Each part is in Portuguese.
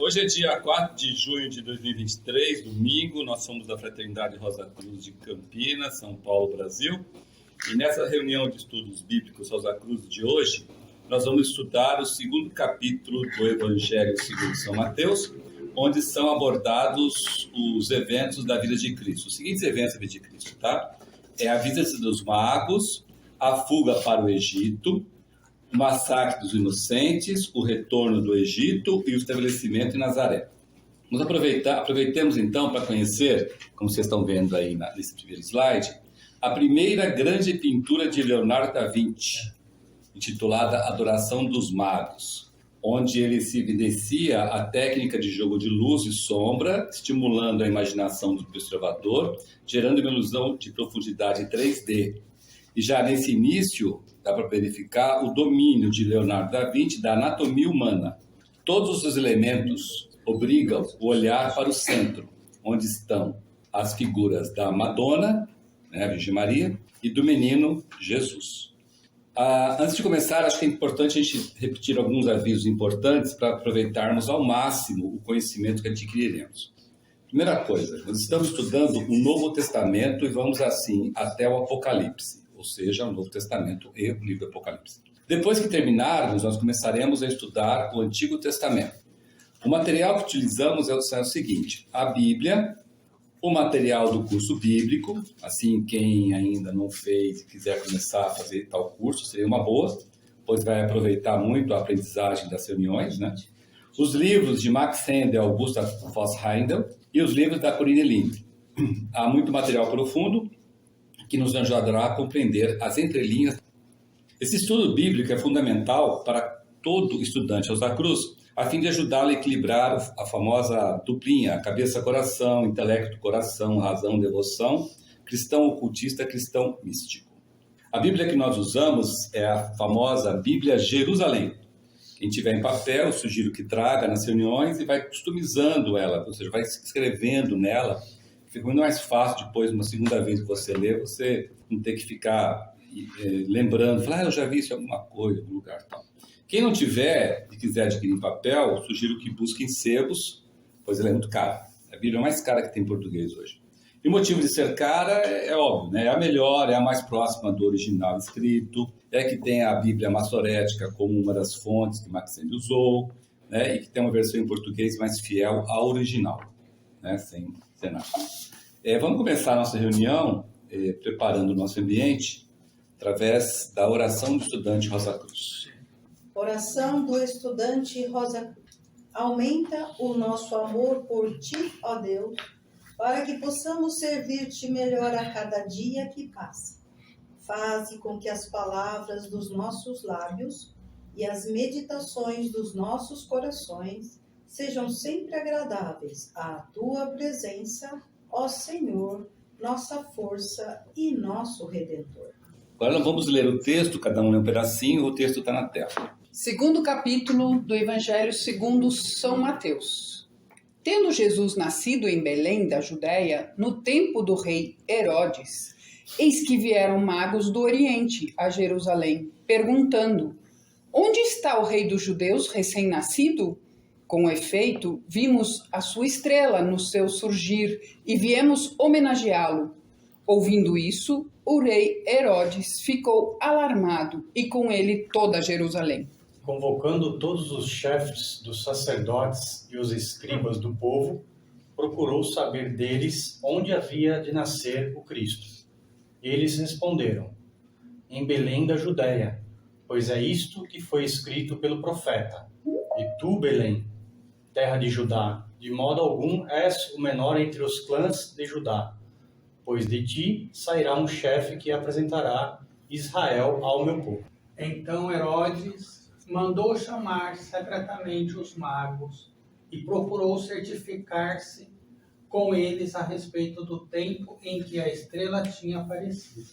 Hoje é dia 4 de junho de 2023, domingo. Nós somos da Fraternidade Rosa Cruz de Campinas, São Paulo, Brasil. E nessa reunião de estudos bíblicos Rosa Cruz de hoje, nós vamos estudar o segundo capítulo do Evangelho segundo São Mateus, onde são abordados os eventos da vida de Cristo. Os seguintes eventos da vida de Cristo, tá? É a visita dos magos, a fuga para o Egito, o massacre dos inocentes, o retorno do Egito e o estabelecimento em Nazaré. Vamos aproveitemos então para conhecer, como vocês estão vendo aí nesse primeiro slide, a primeira grande pintura de Leonardo da Vinci, intitulada Adoração dos Magos, onde ele se evidencia a técnica de jogo de luz e sombra, estimulando a imaginação do observador, gerando uma ilusão de profundidade 3D. E já nesse início, dá para verificar o domínio de Leonardo da Vinci da anatomia humana. Todos os elementos obrigam o olhar para o centro, onde estão as figuras da Madonna, a Virgem Maria, e do menino Jesus. Antes de começar, acho que é importante a gente repetir alguns avisos importantes para aproveitarmos ao máximo o conhecimento que adquiriremos. Primeira coisa, nós estamos estudando o Novo Testamento e vamos assim até o Apocalipse, ou seja, o Novo Testamento e o livro do Apocalipse. Depois que terminarmos, nós começaremos a estudar o Antigo Testamento. O material que utilizamos é o seguinte: a Bíblia, o material do curso bíblico, assim, quem ainda não fez e quiser começar a fazer tal curso, seria uma boa, pois vai aproveitar muito a aprendizagem das reuniões, né? Os livros de Max Sendel, Gustav Voss Heindel e os livros da Corinne Lind. Há muito material profundo que nos ajudará a compreender as entrelinhas. Esse estudo bíblico é fundamental para todo estudante Rosa Cruz, a fim de ajudá-lo a equilibrar a famosa duplinha, cabeça-coração, intelecto-coração, razão-devoção, cristão ocultista, cristão místico. A Bíblia que nós usamos é a famosa Bíblia Jerusalém. Quem tiver em papel, eu sugiro que traga nas reuniões e vai customizando ela, ou seja, vai escrevendo nela. Fica muito mais fácil depois, uma segunda vez que você lê, você não ter que ficar lembrando, falar, eu já vi isso em alguma coisa, em algum lugar tal. Quem não tiver e quiser adquirir em papel, sugiro que busque em sebos, pois ela é muito cara. A Bíblia é a mais cara que tem em português hoje. E o motivo de ser cara é óbvio, né? É a melhor, é a mais próxima do original escrito, é que tem a Bíblia Massorética como uma das fontes que Max Sendel usou, né? E que tem uma versão em português mais fiel ao original, né? Sem nada. Vamos começar a nossa reunião preparando o nosso ambiente através da oração do estudante Rosa Cruz. Oração do estudante Rosa Cruz. Aumenta o nosso amor por Ti, ó Deus, para que possamos servir-te melhor a cada dia que passa. Faze com que as palavras dos nossos lábios e as meditações dos nossos corações sejam sempre agradáveis à Tua presença, ó Senhor, nossa força e nosso Redentor. Agora nós vamos ler o texto, cada um lê um pedacinho, o texto está na tela. Segundo capítulo do Evangelho segundo São Mateus. Tendo Jesus nascido em Belém da Judéia, no tempo do rei Herodes, eis que vieram magos do Oriente a Jerusalém, perguntando: onde está o rei dos judeus recém-nascido? Com efeito, vimos a sua estrela no seu surgir e viemos homenageá-lo. Ouvindo isso, o rei Herodes ficou alarmado e com ele toda Jerusalém. Convocando todos os chefes dos sacerdotes e os escribas do povo, procurou saber deles onde havia de nascer o Cristo. Eles responderam: em Belém da Judéia, pois é isto que foi escrito pelo profeta. E tu, Belém, terra de Judá, de modo algum és o menor entre os clãs de Judá, pois de ti sairá um chefe que apresentará Israel ao meu povo. Então Herodes mandou chamar secretamente os magos e procurou certificar-se com eles a respeito do tempo em que a estrela tinha aparecido.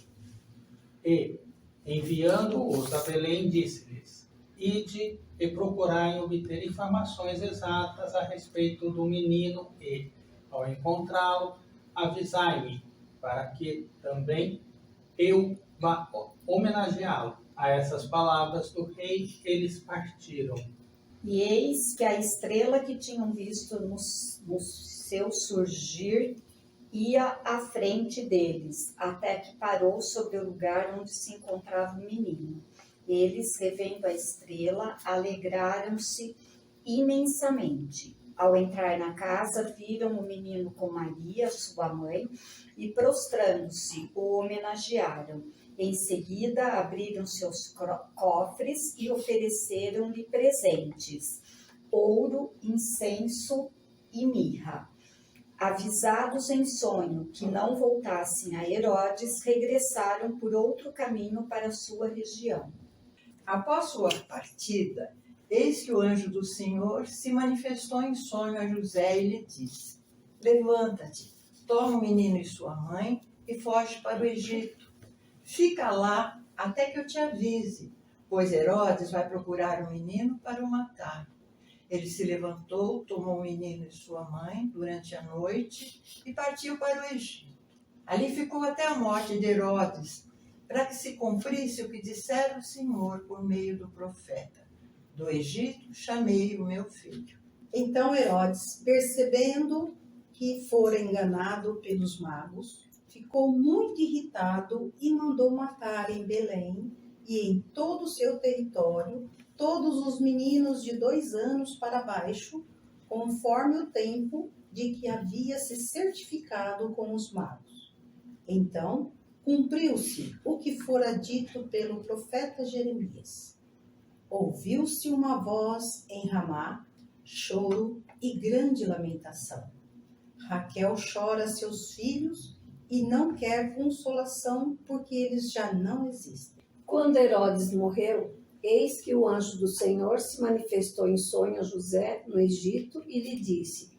E, enviando-os a Belém, disse-lhes: ide e procurai obter informações exatas a respeito do menino e, ao encontrá-lo, avisai-me, para que também eu vá homenageá-lo. A essas palavras do rei, eles partiram. E eis que a estrela que tinham visto no seu surgir ia à frente deles, até que parou sobre o lugar onde se encontrava o menino. Eles, revendo a estrela, alegraram-se imensamente. Ao entrar na casa, viram o menino com Maria, sua mãe, e prostrando-se, o homenagearam. Em seguida, abriram seus cofres e ofereceram-lhe presentes, ouro, incenso e mirra. Avisados em sonho que não voltassem a Herodes, regressaram por outro caminho para sua região. Após sua partida, eis que o anjo do Senhor se manifestou em sonho a José e lhe disse: levanta-te, toma o menino e sua mãe e foge para o Egito. Fica lá até que eu te avise, pois Herodes vai procurar o menino para o matar. Ele se levantou, tomou o menino e sua mãe durante a noite e partiu para o Egito. Ali ficou até a morte de Herodes, para que se cumprisse o que dissera o Senhor por meio do profeta: do Egito chamei o meu filho. Então Herodes, percebendo que fora enganado pelos magos, ficou muito irritado e mandou matar em Belém e em todo o seu território todos os meninos de 2 anos para baixo, conforme o tempo de que havia se certificado com os magos. Então, cumpriu-se o que fora dito pelo profeta Jeremias. Ouviu-se uma voz em Ramá, choro e grande lamentação. Raquel chora seus filhos e não quer consolação, porque eles já não existem. Quando Herodes morreu, eis que o anjo do Senhor se manifestou em sonho a José no Egito e lhe disse: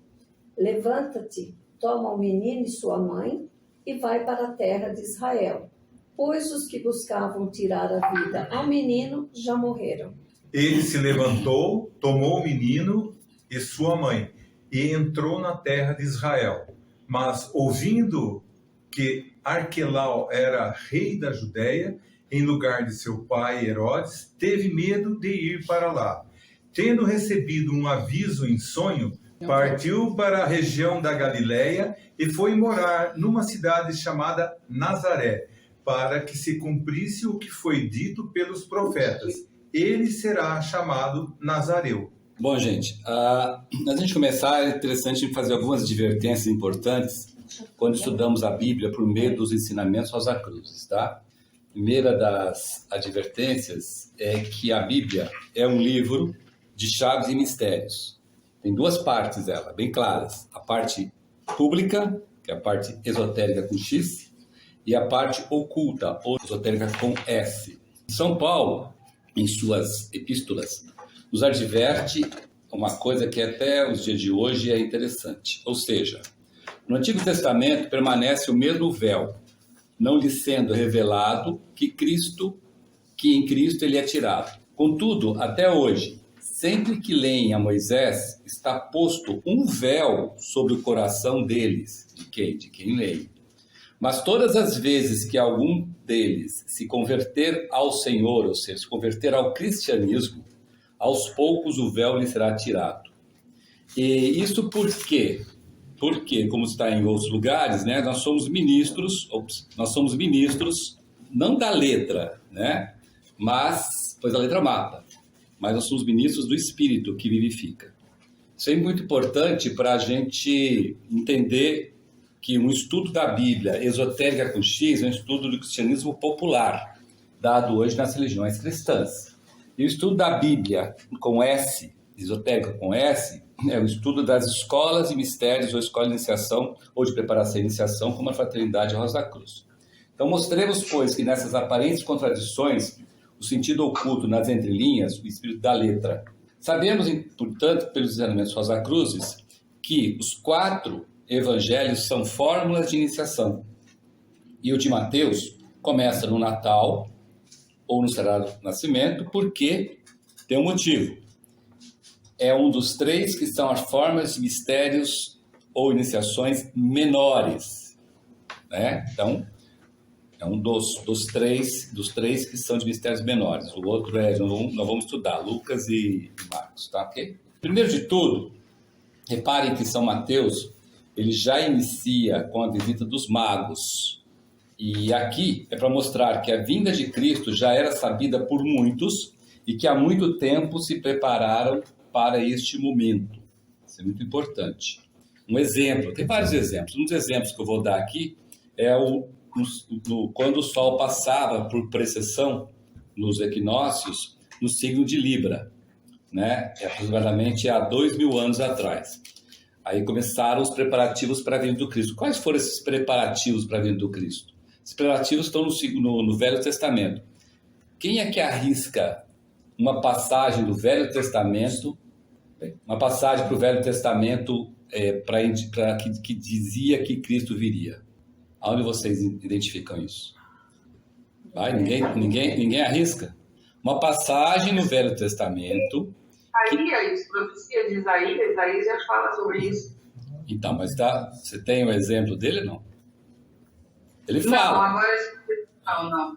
levanta-te, toma o menino e sua mãe e vai para a terra de Israel, pois os que buscavam tirar a vida ao menino já morreram. Ele se levantou, tomou o menino e sua mãe e entrou na terra de Israel. Mas, ouvindo que Arquelau era rei da Judéia, em lugar de seu pai Herodes, teve medo de ir para lá. Tendo recebido um aviso em sonho, partiu para a região da Galileia e foi morar numa cidade chamada Nazaré, para que se cumprisse o que foi dito pelos profetas: ele será chamado Nazareu. Bom, gente, antes de a gente começar, é interessante fazer algumas advertências importantes quando estudamos a Bíblia por meio dos ensinamentos Rosa Cruzes, tá? A primeira das advertências é que a Bíblia é um livro de chaves e mistérios. Tem 2 partes dela, bem claras. A parte pública, que é a parte esotérica com X, e a parte oculta, ou esotérica com S. São Paulo, em suas epístolas, nos adverte uma coisa que até os dias de hoje é interessante. Ou seja, no Antigo Testamento permanece o mesmo véu, não lhe sendo revelado que em Cristo ele é tirado. Contudo, até hoje, sempre que leem a Moisés, está posto um véu sobre o coração deles, de quem lê. Mas todas as vezes que algum deles se converter ao Senhor, ou seja, se converter ao cristianismo, aos poucos o véu lhe será tirado. E isso por quê? Porque, como está em outros lugares, né, nós somos ministros não da letra, né, mas, pois a letra mata, mas nós somos ministros do Espírito que vivifica. Isso é muito importante para a gente entender que um estudo da Bíblia esotérica com X é um estudo do cristianismo popular, dado hoje nas religiões cristãs. E o estudo da Bíblia com S, esotérica com S, é o estudo das escolas e mistérios, ou escola de iniciação, ou de preparação e iniciação, como a Fraternidade Rosa Cruz. Então, mostremos, pois, que nessas aparentes contradições, o sentido oculto nas entrelinhas, o espírito da letra. Sabemos, portanto, pelos ensinamentos Rosa Cruzes, que os 4 evangelhos são fórmulas de iniciação. E o de Mateus começa no Natal, ou no Sagrado Nascimento, porque tem um motivo. É um dos 3 que são as formas de mistérios ou iniciações menores, né? Então, É um dos três que são de mistérios menores. O outro nós vamos estudar, Lucas e Marcos, tá? Ok? Primeiro de tudo, reparem que São Mateus, ele já inicia com a visita dos magos. E aqui é para mostrar que a vinda de Cristo já era sabida por muitos e que há muito tempo se prepararam para este momento. Isso é muito importante. Um exemplo, tem vários exemplos. Um dos exemplos que eu vou dar aqui é quando o Sol passava por precessão nos equinócios no signo de Libra, né? Aproximadamente há 2000 anos atrás. Aí começaram os preparativos para a vinda do Cristo. Quais foram esses preparativos para a vinda do Cristo? Esses preparativos estão no Velho Testamento. Quem é que arrisca uma passagem do Velho Testamento, uma passagem para o Velho Testamento que dizia que Cristo viria? Aonde vocês identificam isso? Vai, ninguém arrisca? Uma passagem no Velho Testamento. Isaías, profecia de Isaías já fala sobre isso. Então, mas você tem o exemplo dele, não? Ele Não, fala. agora não.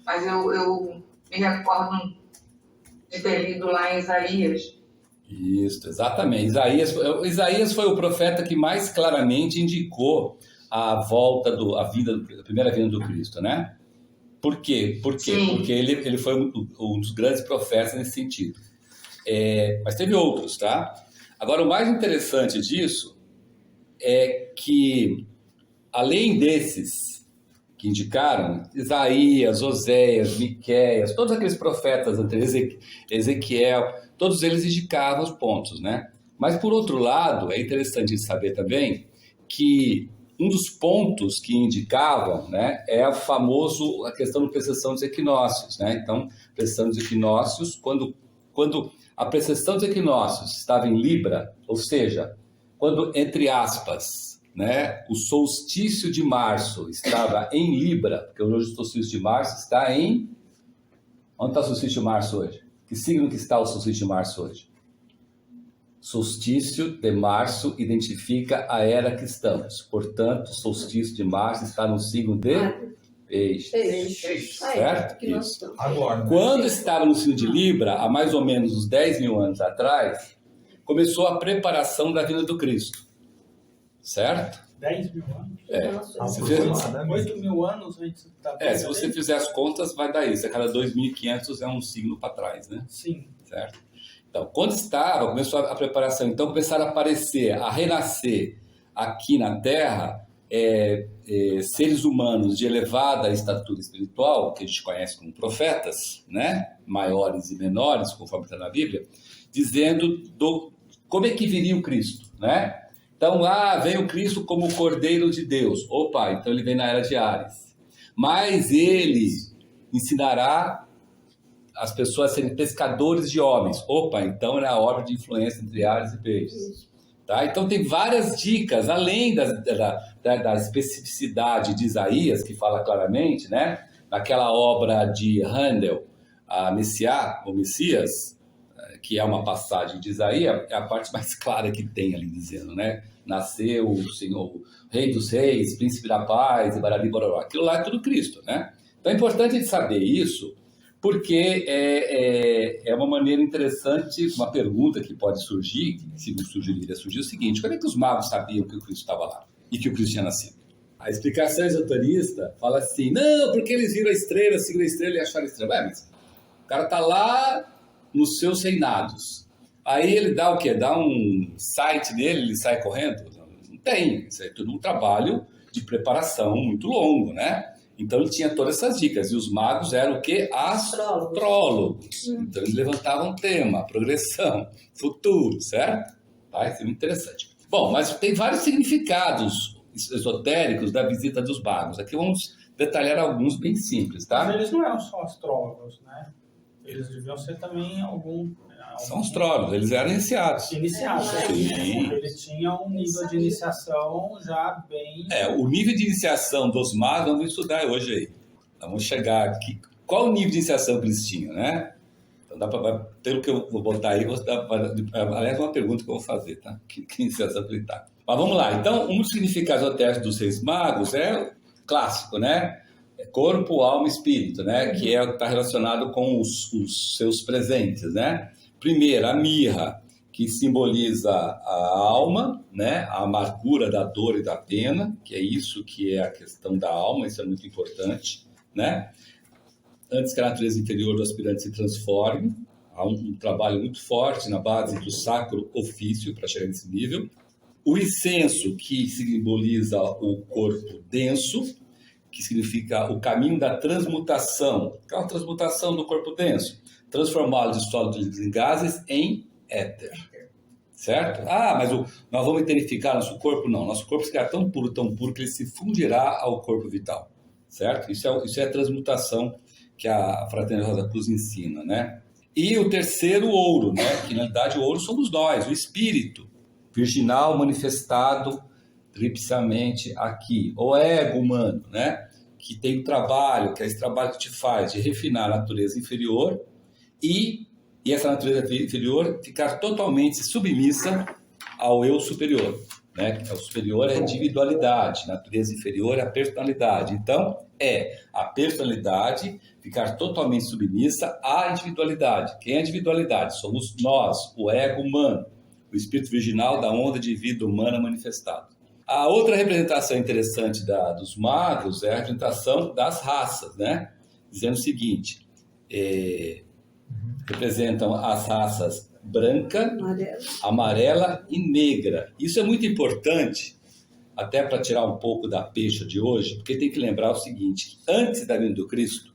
Mas eu me recordo de ter lido lá em Isaías. Isso, exatamente. Isaías foi o profeta que mais claramente indicou a volta, a primeira vinda do Cristo, né? Por quê? Sim. Porque ele foi um dos grandes profetas nesse sentido. Mas teve outros, tá? Agora, o mais interessante disso é que, além desses que indicaram, Isaías, Oséias, Miqueias, todos aqueles profetas anteriores, Ezequiel, todos eles indicavam os pontos, né? Mas, por outro lado, é interessante saber também que um dos pontos que indicavam, né, é a questão da precessão dos equinócios, né? Então, precessão dos equinócios, quando a precessão dos equinócios estava em Libra, ou seja, quando, entre aspas, né, o solstício de março estava em Libra, porque hoje o solstício de março está em... Onde está o solstício de março hoje? Que signo que está o solstício de março hoje? Solstício de março identifica a era que estamos. Portanto, solstício de março está no signo de Peixes. Certo? Isso. Agora, Quando estava no signo de Libra, há mais ou menos uns 10 mil anos atrás, começou a preparação da vinda do Cristo. Certo? 10 mil anos? Se 8 mil anos antes da se você fizer as contas, vai dar isso. A cada 2.500 é um signo para trás, né? Sim. Certo? Então, quando começou a preparação, então começaram a aparecer, a renascer aqui na Terra, seres humanos de elevada estatura espiritual, que a gente conhece como profetas, né? Maiores e menores, conforme está na Bíblia, dizendo como é que viria o Cristo, né? Então, vem o Cristo como o Cordeiro de Deus. Opa, então ele vem na era de Áries. Mas ele ensinará as pessoas a serem pescadores de homens. Opa, então é a obra de influência entre Áries e Peixes. Tá? Então tem várias dicas, além da especificidade de Isaías, que fala claramente, né? Naquela obra de Handel, o Messias, que é uma passagem de Isaías, é a parte mais clara que tem ali dizendo, né? Nasceu o Senhor, o Rei dos Reis, Príncipe da Paz, e barari bororó. Aquilo lá é tudo Cristo, né? Então é importante saber isso, porque é uma maneira interessante, uma pergunta que pode surgir, se não surgir, iria surgir o seguinte: como é que os magos sabiam que o Cristo estava lá e que o Cristo tinha nascido? A explicação esoterista fala assim: não, porque eles viram a estrela, seguiram a estrela e acharam a estrela. Mas o cara está lá nos seus reinados. Aí ele dá o quê? Dá um site nele, ele sai correndo? Não tem. Isso é tudo um trabalho de preparação muito longo, né? Então ele tinha todas essas dicas. E os magos eram o quê? Astrólogos. Então eles levantavam tema, progressão, futuro, certo? Tá? Isso é muito interessante. Bom, mas tem vários significados esotéricos da visita dos magos. Aqui vamos detalhar alguns bem simples, tá? Mas eles não eram só astrólogos, né? Eles deviam ser também São astrólogos, eles eram iniciados. Iniciados. Sim. Eles tinham um nível de iniciação já bem... O nível de iniciação dos magos, vamos estudar hoje aí. Vamos chegar aqui. Qual o nível de iniciação que eles tinham, né? Então, pelo que eu vou botar aí, aliás, uma pergunta que eu vou fazer, tá? Que iniciação que ele está. Mas vamos lá. Então, um dos significados esotéricos dos Reis Magos é clássico, né? corpo, alma e espírito, né? Que é o que está relacionado com os seus presentes, né? Primeiro, a mirra, que simboliza a alma, né? A amargura da dor e da pena, que é isso que é a questão da alma, isso é muito importante, né? Antes que a natureza interior do aspirante se transforme, há um trabalho muito forte na base do sacro ofício para chegar nesse nível. O incenso, que simboliza o corpo denso, que significa o caminho da transmutação. Qual é a transmutação do corpo denso? Transformá-lo de sólidos em gases em éter. Certo? Mas nós vamos eterificar nosso corpo? Não. Nosso corpo será tão puro que ele se fundirá ao corpo vital. Certo? Isso é a transmutação que a Fraternidade Rosa Cruz ensina, né? E o terceiro, o ouro, né? Que na realidade o ouro somos nós, o espírito virginal manifestado tripsamente aqui, o ego humano, né? Que tem o trabalho, que é esse trabalho que te faz de refinar a natureza inferior e essa natureza inferior ficar totalmente submissa ao eu superior, né? O superior é a individualidade, a natureza inferior é a personalidade. Então, é a personalidade ficar totalmente submissa à individualidade. Quem é a individualidade? Somos nós, o ego humano, o espírito virginal da onda de vida humana manifestado. A outra representação interessante dos magos é a representação das raças, né? Dizendo o seguinte, representam as raças branca, amarela e negra. Isso é muito importante, até para tirar um pouco da pecha de hoje, porque tem que lembrar o seguinte, antes da vinda do Cristo,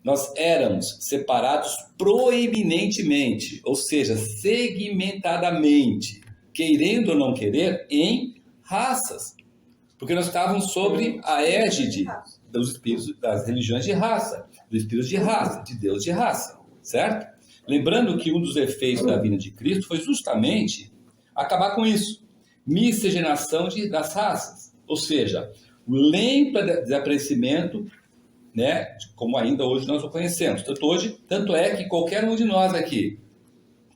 nós éramos separados proeminentemente, ou seja, segmentadamente, querendo ou não querer, em raças, porque nós estávamos sobre a égide dos espíritos das religiões de raça, dos espíritos de raça, de Deus de raça, certo? Lembrando que um dos efeitos da vinda de Cristo foi justamente acabar com isso, miscigenação das raças, ou seja, o lento desaparecimento, né, como ainda hoje nós o conhecemos. Tanto é que qualquer um de nós aqui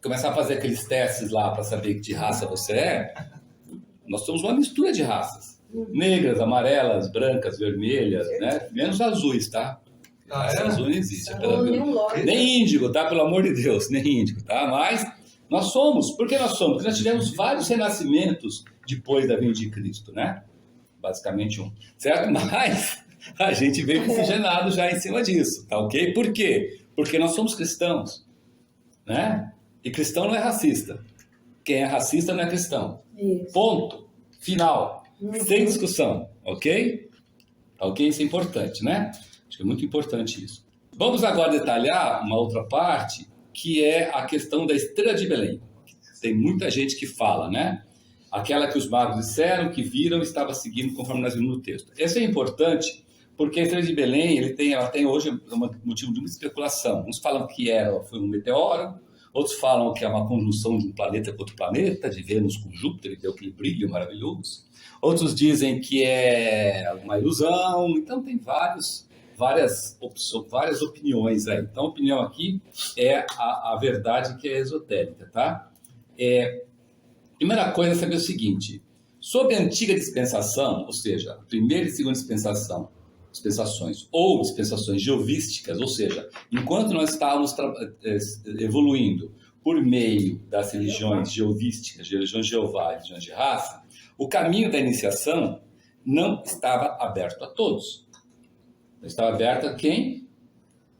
começar a fazer aqueles testes lá para saber que de raça você é, nós somos uma mistura de raças. Negras, amarelas, brancas, vermelhas, né? Menos azuis, tá? Azul não existe. Nem índigo, tá? Pelo amor de Deus, nem índigo, tá? Mas nós somos. Por que nós somos? Porque nós tivemos vários renascimentos depois da vinda de Cristo, né? Basicamente um. Certo? Mas a gente veio miscigenado já em cima disso, tá ok? Por quê? Porque nós somos cristãos, né? E cristão não é racista. Quem é racista não é cristão. Isso. Ponto. Final. Sem discussão, ok? Ok? Isso é importante, né? Acho que é muito importante isso. Vamos agora detalhar uma outra parte, que é a questão da estrela de Belém. Tem muita gente que fala, né? Aquela que os magos disseram, que viram e estava seguindo conforme nós vimos no texto. Essa é importante porque a estrela de Belém ela tem hoje um motivo de uma especulação. Uns falam que foi um meteoro, outros falam que é uma conjunção de um planeta com outro planeta, de Vênus com Júpiter, que deu aquele brilho maravilhoso. Outros dizem que é uma ilusão. Então tem várias opiniões aí. Então a opinião aqui é a verdade, que é esotérica, tá? Primeira coisa é saber o seguinte: sob a antiga dispensação, ou seja, a primeira e segunda dispensações ou dispensações geovísticas, ou seja, enquanto nós estávamos evoluindo por meio das religiões geovísticas, de religiões de Jeová e religiões de raça, o caminho da iniciação não estava aberto a todos. Estava aberto a quem?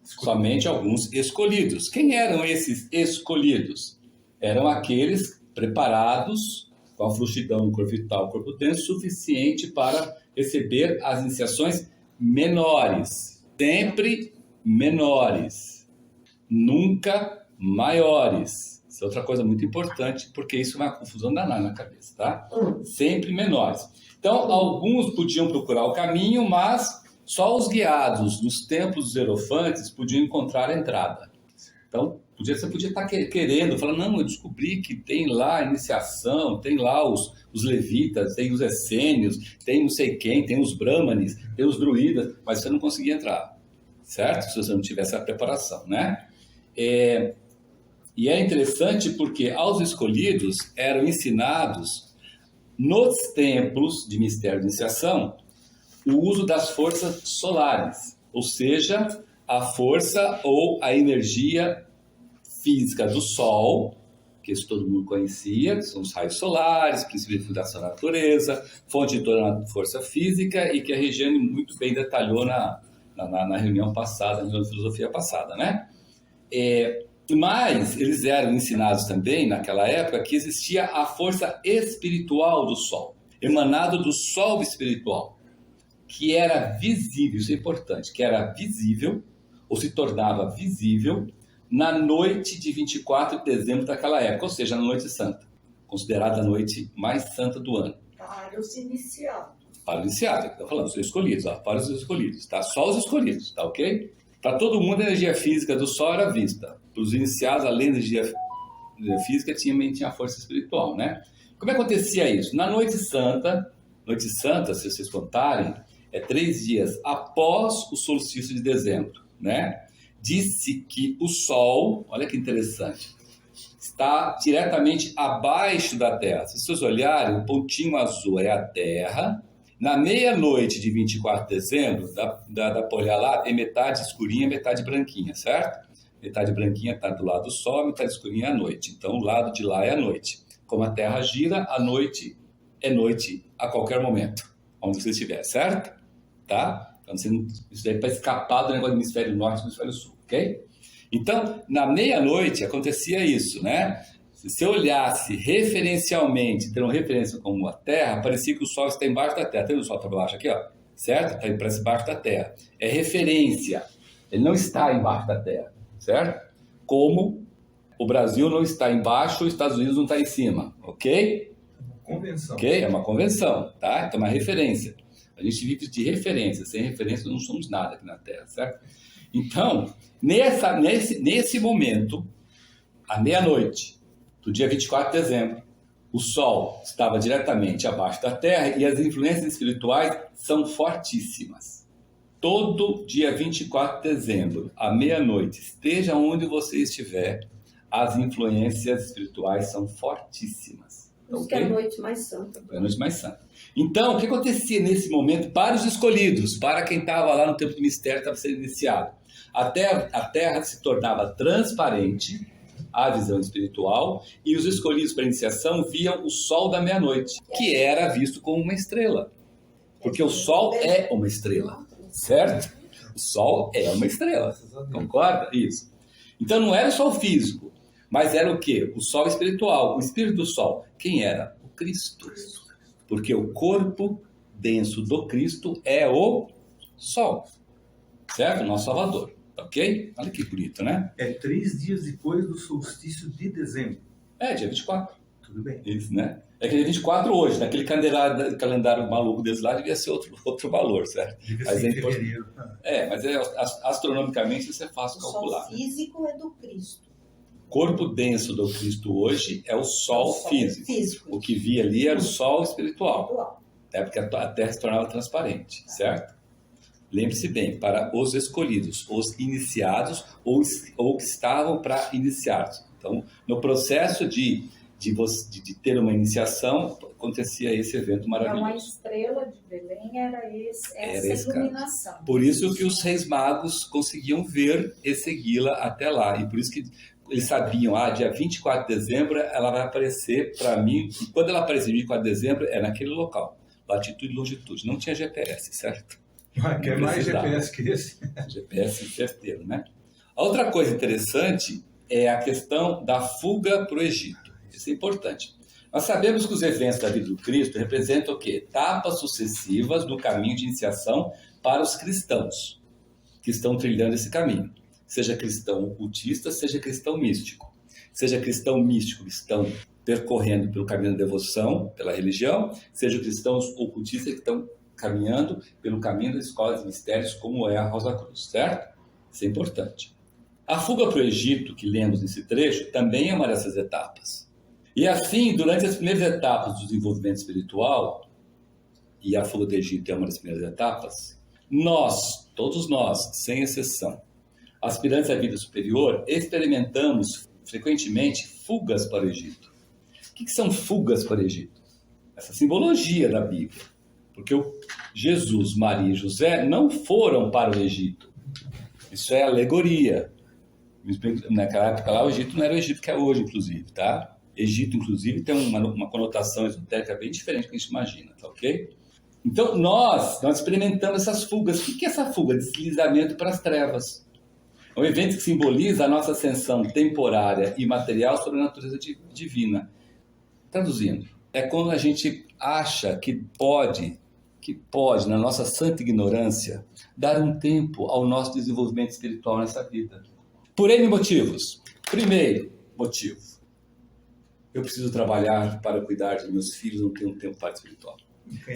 Somente alguns escolhidos. Quem eram esses escolhidos? Eram aqueles preparados com a frouxidão no corpo vital, corpo denso, suficiente para receber as iniciações menores. Sempre menores. Nunca maiores. Isso é outra coisa muito importante, porque isso é uma confusão danada na cabeça, tá? Sempre menores. Então, alguns podiam procurar o caminho, mas só os guiados nos templos dos hierofantes podiam encontrar a entrada. Então, você podia estar querendo, falar, não, eu descobri que tem lá a iniciação, tem lá os levitas, tem os essênios, tem não sei quem, tem os brahmanes, tem os druidas, mas você não conseguia entrar, certo? Se você não tivesse a preparação, né? E é interessante porque aos escolhidos eram ensinados nos templos de mistério de iniciação o uso das forças solares. ou seja, a força ou a energia física do Sol, que isso todo mundo conhecia, que são os raios solares, princípio de fundação da natureza, fonte de toda a força física, e que a Regiane muito bem detalhou na reunião passada, na reunião de filosofia passada, né? Mas eles eram ensinados também, naquela época, que existia a força espiritual do Sol, emanado do Sol espiritual, que era visível, isso é importante, que era visível, ou se tornava visível, na noite de 24 de dezembro daquela época, ou seja, na noite santa, considerada a noite mais santa do ano. Para os iniciados. Para os iniciados, estou falando, os escolhidos, ó, para os escolhidos, tá? Só os escolhidos, tá ok? Para todo mundo, a energia física do Sol era vista. Para os iniciados, além da energia física, também tinha a força espiritual, né? Como é que acontecia isso? Na noite santa, se vocês contarem, é 3 dias após o solstício de dezembro, né? Disse que o Sol, olha que interessante, está diretamente abaixo da Terra. Se vocês olharem, o pontinho azul é a Terra. Na meia-noite de 24 de dezembro, dá para olhar lá, tem metade escurinha, metade branquinha, certo? Metade branquinha está do lado do Sol, metade escurinha é a noite. Então, o lado de lá é a noite. Como a Terra gira, a noite é noite a qualquer momento, onde você estiver, certo? Tá? Então, isso é para escapar do negócio do hemisfério norte e do hemisfério sul, ok? Então, na meia-noite acontecia isso, né? Se você olhasse referencialmente, tendo referência como a Terra, parecia que o Sol está embaixo da Terra. Tem o Sol para baixo aqui, ó, certo? Está parece embaixo da Terra. É referência. Ele não está embaixo da Terra, certo? Como o Brasil não está embaixo, os Estados Unidos não está em cima, ok? Convenção. Ok? É uma convenção, tá? Então, é uma referência. A gente vive de referência. Sem referência, não somos nada aqui na Terra, certo? Então, nesse momento, à meia-noite do dia 24 de dezembro, o Sol estava diretamente abaixo da Terra e as influências espirituais são fortíssimas. Todo dia 24 de dezembro, à meia-noite, esteja onde você estiver, as influências espirituais são fortíssimas. Por isso que é a noite mais santa. É a noite mais santa. Então, o que acontecia nesse momento para os escolhidos, para quem estava lá no tempo do mistério, estava sendo iniciado? A terra se tornava transparente, a visão espiritual, e os escolhidos para a iniciação viam o Sol da meia-noite, que era visto como uma estrela. Porque o Sol é uma estrela, certo? O Sol é uma estrela, concorda? Isso. Então não era só o físico, mas era o quê? O Sol espiritual, o espírito do Sol. Quem era? O Cristo. Porque o corpo denso do Cristo é o Sol, certo? Nosso Salvador, ok? Olha que bonito, né? É 3 dias depois do solstício de dezembro. É, dia 24. Tudo bem. Isso, né? É que dia 24 hoje, naquele calendário maluco deles lá, devia ser outro valor, certo? Devia Mas ser é em importante. fevereiro. Mas astronomicamente isso é fácil O calcular. sol físico é do Cristo. O corpo denso do Cristo hoje é o Sol físico. O que via ali era o Sol espiritual. É porque a Terra se tornava transparente, certo? Lembre-se bem, para os escolhidos, os iniciados ou que estavam para iniciar-se. Então, no processo de ter uma iniciação, acontecia esse evento Então, a maravilhoso. estrela de Belém era essa esse cara. iluminação. Por isso que os reis magos conseguiam ver e segui-la até lá. E por isso que eles sabiam, dia 24 de dezembro ela vai aparecer para mim. E quando ela aparecer 24 de dezembro, é naquele local. Latitude e longitude. Não tinha GPS, certo? Quer mais GPS que esse? GPS certeiro, né? A outra coisa interessante é a questão da fuga para o Egito. Isso é importante. Nós sabemos que os eventos da vida do Cristo representam o quê? Etapas sucessivas do caminho de iniciação para os cristãos que estão trilhando esse caminho. Seja cristão ocultista, seja cristão místico. Seja cristão místico que estão percorrendo pelo caminho da devoção, pela religião, seja cristãos ocultistas que estão caminhando pelo caminho das escolas de mistérios, como é a Rosa Cruz, certo? Isso é importante. A fuga para o Egito, que lemos nesse trecho, também é uma dessas etapas. E assim, durante as primeiras etapas do desenvolvimento espiritual, e a fuga do Egito é uma das primeiras etapas, todos nós, sem exceção, aspirantes à vida superior, experimentamos frequentemente fugas para o Egito. O que são fugas para o Egito? Essa simbologia da Bíblia. Porque Jesus, Maria e José não foram para o Egito. Isso é alegoria. Naquela época lá, o Egito não era o Egito que é hoje, inclusive, tá? Egito, inclusive, tem uma conotação esotérica bem diferente do que a gente imagina, tá ok? Então, nós experimentamos essas fugas. O que é essa fuga? Deslizamento para as trevas. É um evento que simboliza a nossa ascensão temporária e material sobre a natureza divina. Traduzindo, é quando a gente acha que pode, na nossa santa ignorância, dar um tempo ao nosso desenvolvimento espiritual nessa vida. Por N motivos. Primeiro motivo, eu preciso trabalhar para cuidar de meus filhos, não tenho tempo para o espiritual.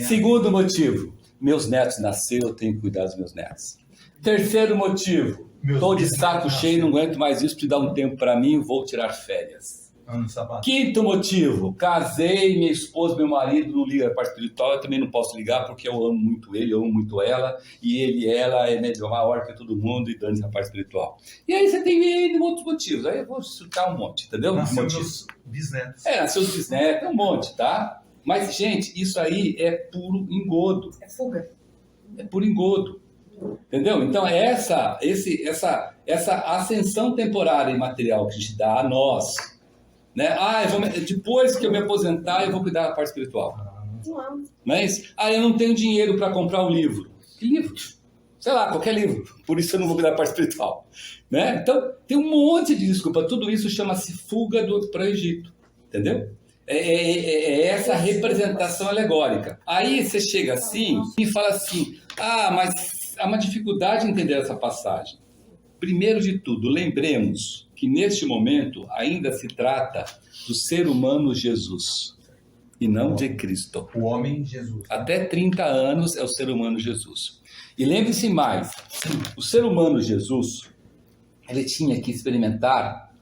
Segundo motivo, meus netos nasceram, eu tenho que cuidar dos meus netos. Terceiro motivo, estou de saco cheio, não aguento mais isso, preciso dar um tempo para mim, vou tirar férias. Quinto motivo, casei, minha esposa, meu marido não liga para a espiritual, eu também não posso ligar porque eu amo muito ele, eu amo muito ela, e ele e ela é melhor, maior que todo mundo e dane-se a parte espiritual. E aí você tem outros motivos, aí eu vou citar um monte, entendeu? Nasceu meus bisnetos. Nasceu os bisnetos, é um monte, tá? Mas, gente, isso aí é puro engodo. É fuga. É puro engodo. Entendeu? Então, essa ascensão temporária e material que a gente dá a nós, né? Depois que eu me aposentar, eu vou cuidar da parte espiritual. Não é isso? Eu não tenho dinheiro para comprar um livro. Que livro? Sei lá, qualquer livro. Por isso eu não vou cuidar da parte espiritual. Né? Então, tem um monte de desculpa. Tudo isso chama-se fuga para o Egito. Entendeu? É essa representação alegórica. Aí você chega assim e fala assim, mas há uma dificuldade em entender essa passagem. Primeiro de tudo, lembremos que neste momento ainda se trata do ser humano Jesus e não de Cristo. O homem Jesus. Até 30 anos é o ser humano Jesus. E lembre-se mais, o ser humano Jesus, ele tinha que experimentar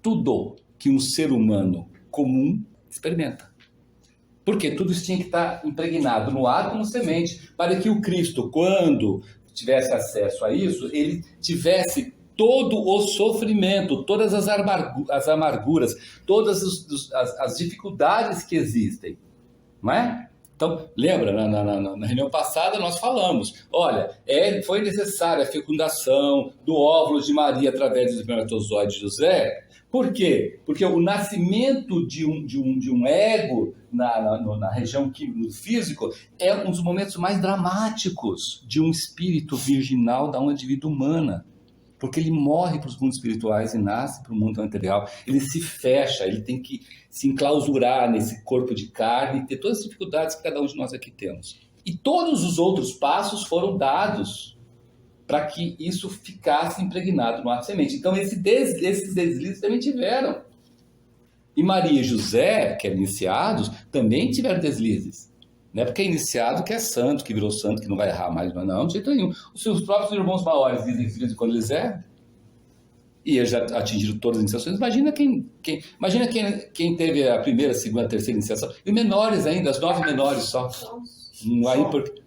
tudo que um ser humano comum experimenta. Porque tudo isso tinha que estar impregnado no ar como semente, para que o Cristo, quando tivesse acesso a isso, ele tivesse todo o sofrimento, todas as amarguras, todas as dificuldades que existem. Não é? Então, lembra, na reunião passada nós falamos, olha, foi necessária a fecundação do óvulo de Maria através do espermatozoide de José. Por quê? Porque o nascimento de um ego na região no físico é um dos momentos mais dramáticos de um espírito virginal da uma vida humana. Porque ele morre para os mundos espirituais e nasce para o mundo material. Ele se fecha, ele tem que se enclausurar nesse corpo de carne e ter todas as dificuldades que cada um de nós aqui temos. E todos os outros passos foram dados para que isso ficasse impregnado no ar de semente. Então, esses deslizes também tiveram. E Maria e José, que eram iniciados, também tiveram deslizes. Não é porque é iniciado que é santo, que virou santo, que não vai errar mais, não, de jeito nenhum. Os seus próprios irmãos maiores dizem que de vez em quando eles erram. E eles já atingiram todas as iniciações. Imagina quem teve a primeira, segunda, terceira iniciação. E menores ainda, as 9 menores só.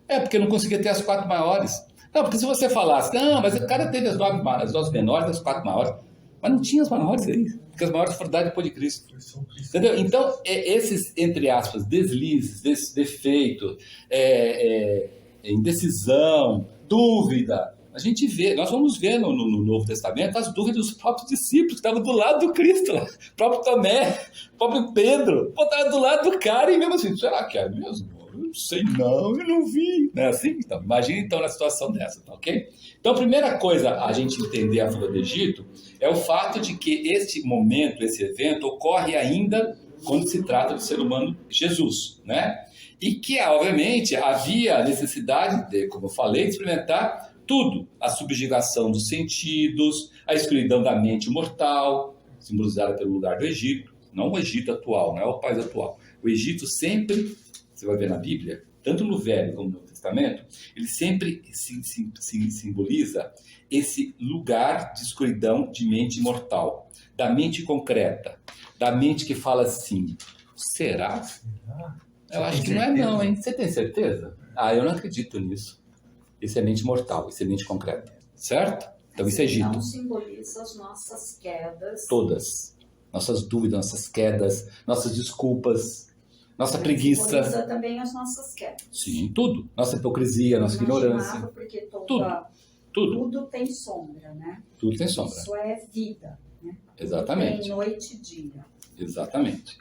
Porque não conseguia ter as 4 maiores. Não, porque se você falasse, não, mas o cara teve as 9 menores, as 4 maiores, mas não tinha as maiores aí, porque as maiores foram dadas depois de Cristo. Entendeu? Então, esses, entre aspas, deslizes, defeitos, indecisão, dúvida, a gente vê, nós vamos ver no Novo Testamento as dúvidas dos próprios discípulos, que estavam do lado do Cristo, lá. O próprio Tomé, o próprio Pedro, estavam do lado do cara e mesmo assim, será que é mesmo? Eu não sei não, eu não vi. Não é assim? Então, imagine então na situação dessa, tá ok? Então, a primeira coisa a gente entender a fuga do Egito é o fato de que este momento, esse evento, ocorre ainda quando se trata do ser humano Jesus, né? E que, obviamente, havia necessidade de, como eu falei, de experimentar tudo. A subjugação dos sentidos, a escuridão da mente mortal, simbolizada pelo lugar do Egito, não o Egito atual, não é o país atual. O Egito sempre, você vai ver na Bíblia, tanto no Velho como no Testamento, ele sempre simboliza esse lugar de escuridão de mente mortal, da mente concreta, da mente que fala assim, será? Eu acho que não é não, hein? Você tem certeza? Eu não acredito nisso. Isso é mente mortal, isso é mente concreta, certo? Então isso é Egito. Não simboliza as nossas quedas. Todas. Nossas dúvidas, nossas quedas, nossas desculpas, nossa Mas preguiça. simboliza também as nossas quedas. Sim, tudo. Nossa hipocrisia, nossa ignorância. Imaginável, porque Tudo. tudo tem sombra, né? Tudo tem sombra. Isso é vida, né? Exatamente. Tem noite e dia. Exatamente.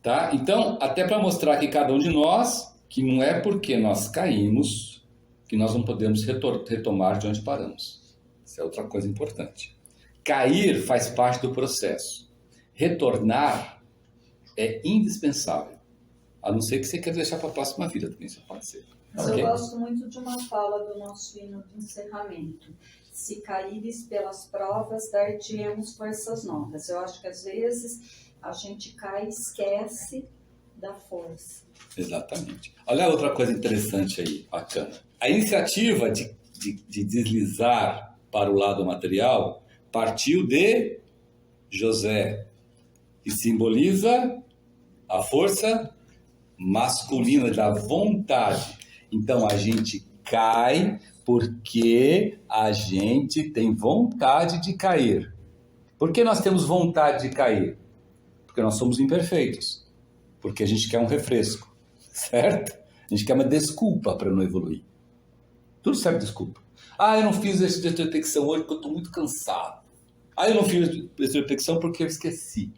Tá? Então, até para mostrar que cada um de nós, que não é porque nós caímos que nós não podemos retomar de onde paramos. Isso é outra coisa importante. Cair faz parte do processo. Retornar é indispensável. A não ser que você queira deixar para a próxima vida também, isso pode ser. Mas Ok? eu gosto muito de uma fala do nosso hino de encerramento. Se caíres pelas provas, dar-te-emos forças novas. Eu acho que às vezes a gente cai e esquece da força. Exatamente. Olha outra coisa interessante aí, bacana. A iniciativa de deslizar para o lado material partiu de José, que simboliza a força masculina da vontade. Então a gente cai porque a gente tem vontade de cair. Por que nós temos vontade de cair? Porque nós somos imperfeitos. Porque a gente quer um refresco, certo? A gente quer uma desculpa para não evoluir. Tudo serve desculpa. Ah, eu não fiz esse de detecção hoje porque eu estou muito cansado. Ah, eu não fiz esse de detecção porque eu esqueci.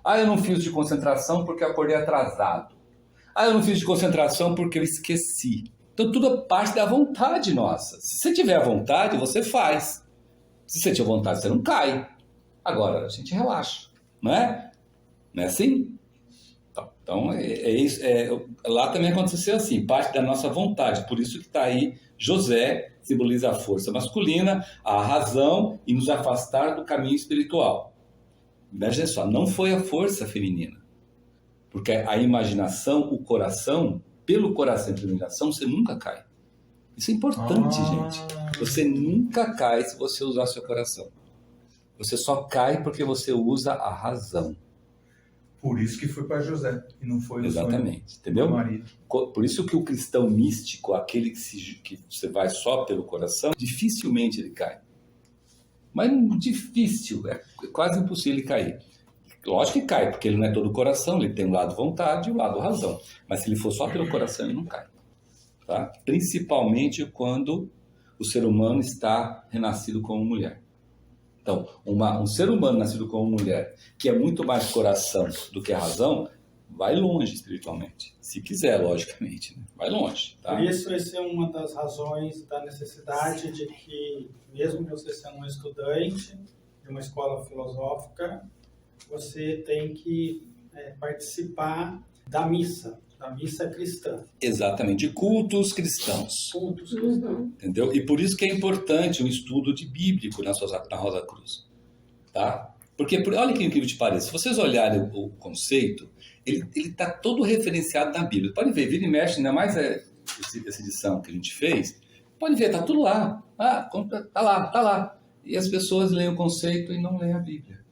Ah, eu não fiz de concentração porque eu acordei atrasado. Ah, eu não fiz de concentração porque eu esqueci. Então, tudo é parte da vontade nossa. Se você tiver vontade, você faz. Se você tiver vontade, você não cai. Agora, a gente relaxa, não é? Não é assim? Então, lá também aconteceu assim, parte da nossa vontade. Por isso que está aí, José simboliza a força masculina, a razão e nos afastar do caminho espiritual. Veja só, não foi a força feminina. Porque a imaginação, o coração, pelo coração e pela imaginação, você nunca cai. Isso é importante, gente. Você nunca cai se você usar seu coração. Você só cai porque você usa a razão. Por isso que foi para José e não foi o Exatamente, sonho entendeu? do marido. Por isso que o cristão místico, aquele que você vai só pelo coração, dificilmente ele cai. Mas difícil, é quase impossível ele cair. Lógico que cai, porque ele não é todo coração, ele tem o lado vontade e o lado razão. Mas se ele for só pelo coração, ele não cai. Tá? Principalmente quando o ser humano está renascido como mulher. Então, um ser humano nascido como mulher, que é muito mais coração do que razão, vai longe espiritualmente. Se quiser, logicamente. Né? Vai longe. Tá? Por isso, essa é uma das razões da necessidade de que, mesmo você sendo um estudante de uma escola filosófica, você tem que participar da missa cristã. Exatamente, de cultos cristãos. Cultos cristãos. Entendeu? E por isso que é importante o estudo de bíblico na Rosa Cruz. Tá? Porque, olha que incrível te parece, se vocês olharem o conceito, ele está todo referenciado na Bíblia. Pode ver, vira e mexe, ainda mais essa edição que a gente fez, pode ver, está tudo lá. Tá lá. E as pessoas leem o conceito e não leem a Bíblia.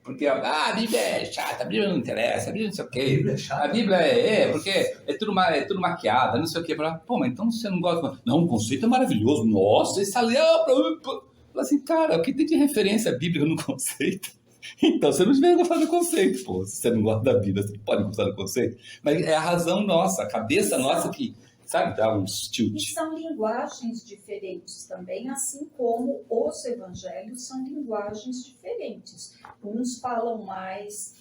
Porque a Bíblia é chata, a Bíblia não interessa, a Bíblia não sei o quê. A Bíblia é chata. A Bíblia porque é tudo maquiada, não sei o quê. Pô, mas então você não gosta... Não, o conceito é maravilhoso. Nossa, esse ali... Fala assim, cara, o que tem de referência bíblica no conceito? Então, você não deveria gostar do conceito, pô. Se você não gosta da Bíblia, você pode gostar do conceito. Mas é a razão nossa, a cabeça nossa que... Sabe, dá uns tilt. E são linguagens diferentes também, assim como os evangelhos são linguagens diferentes. Uns falam mais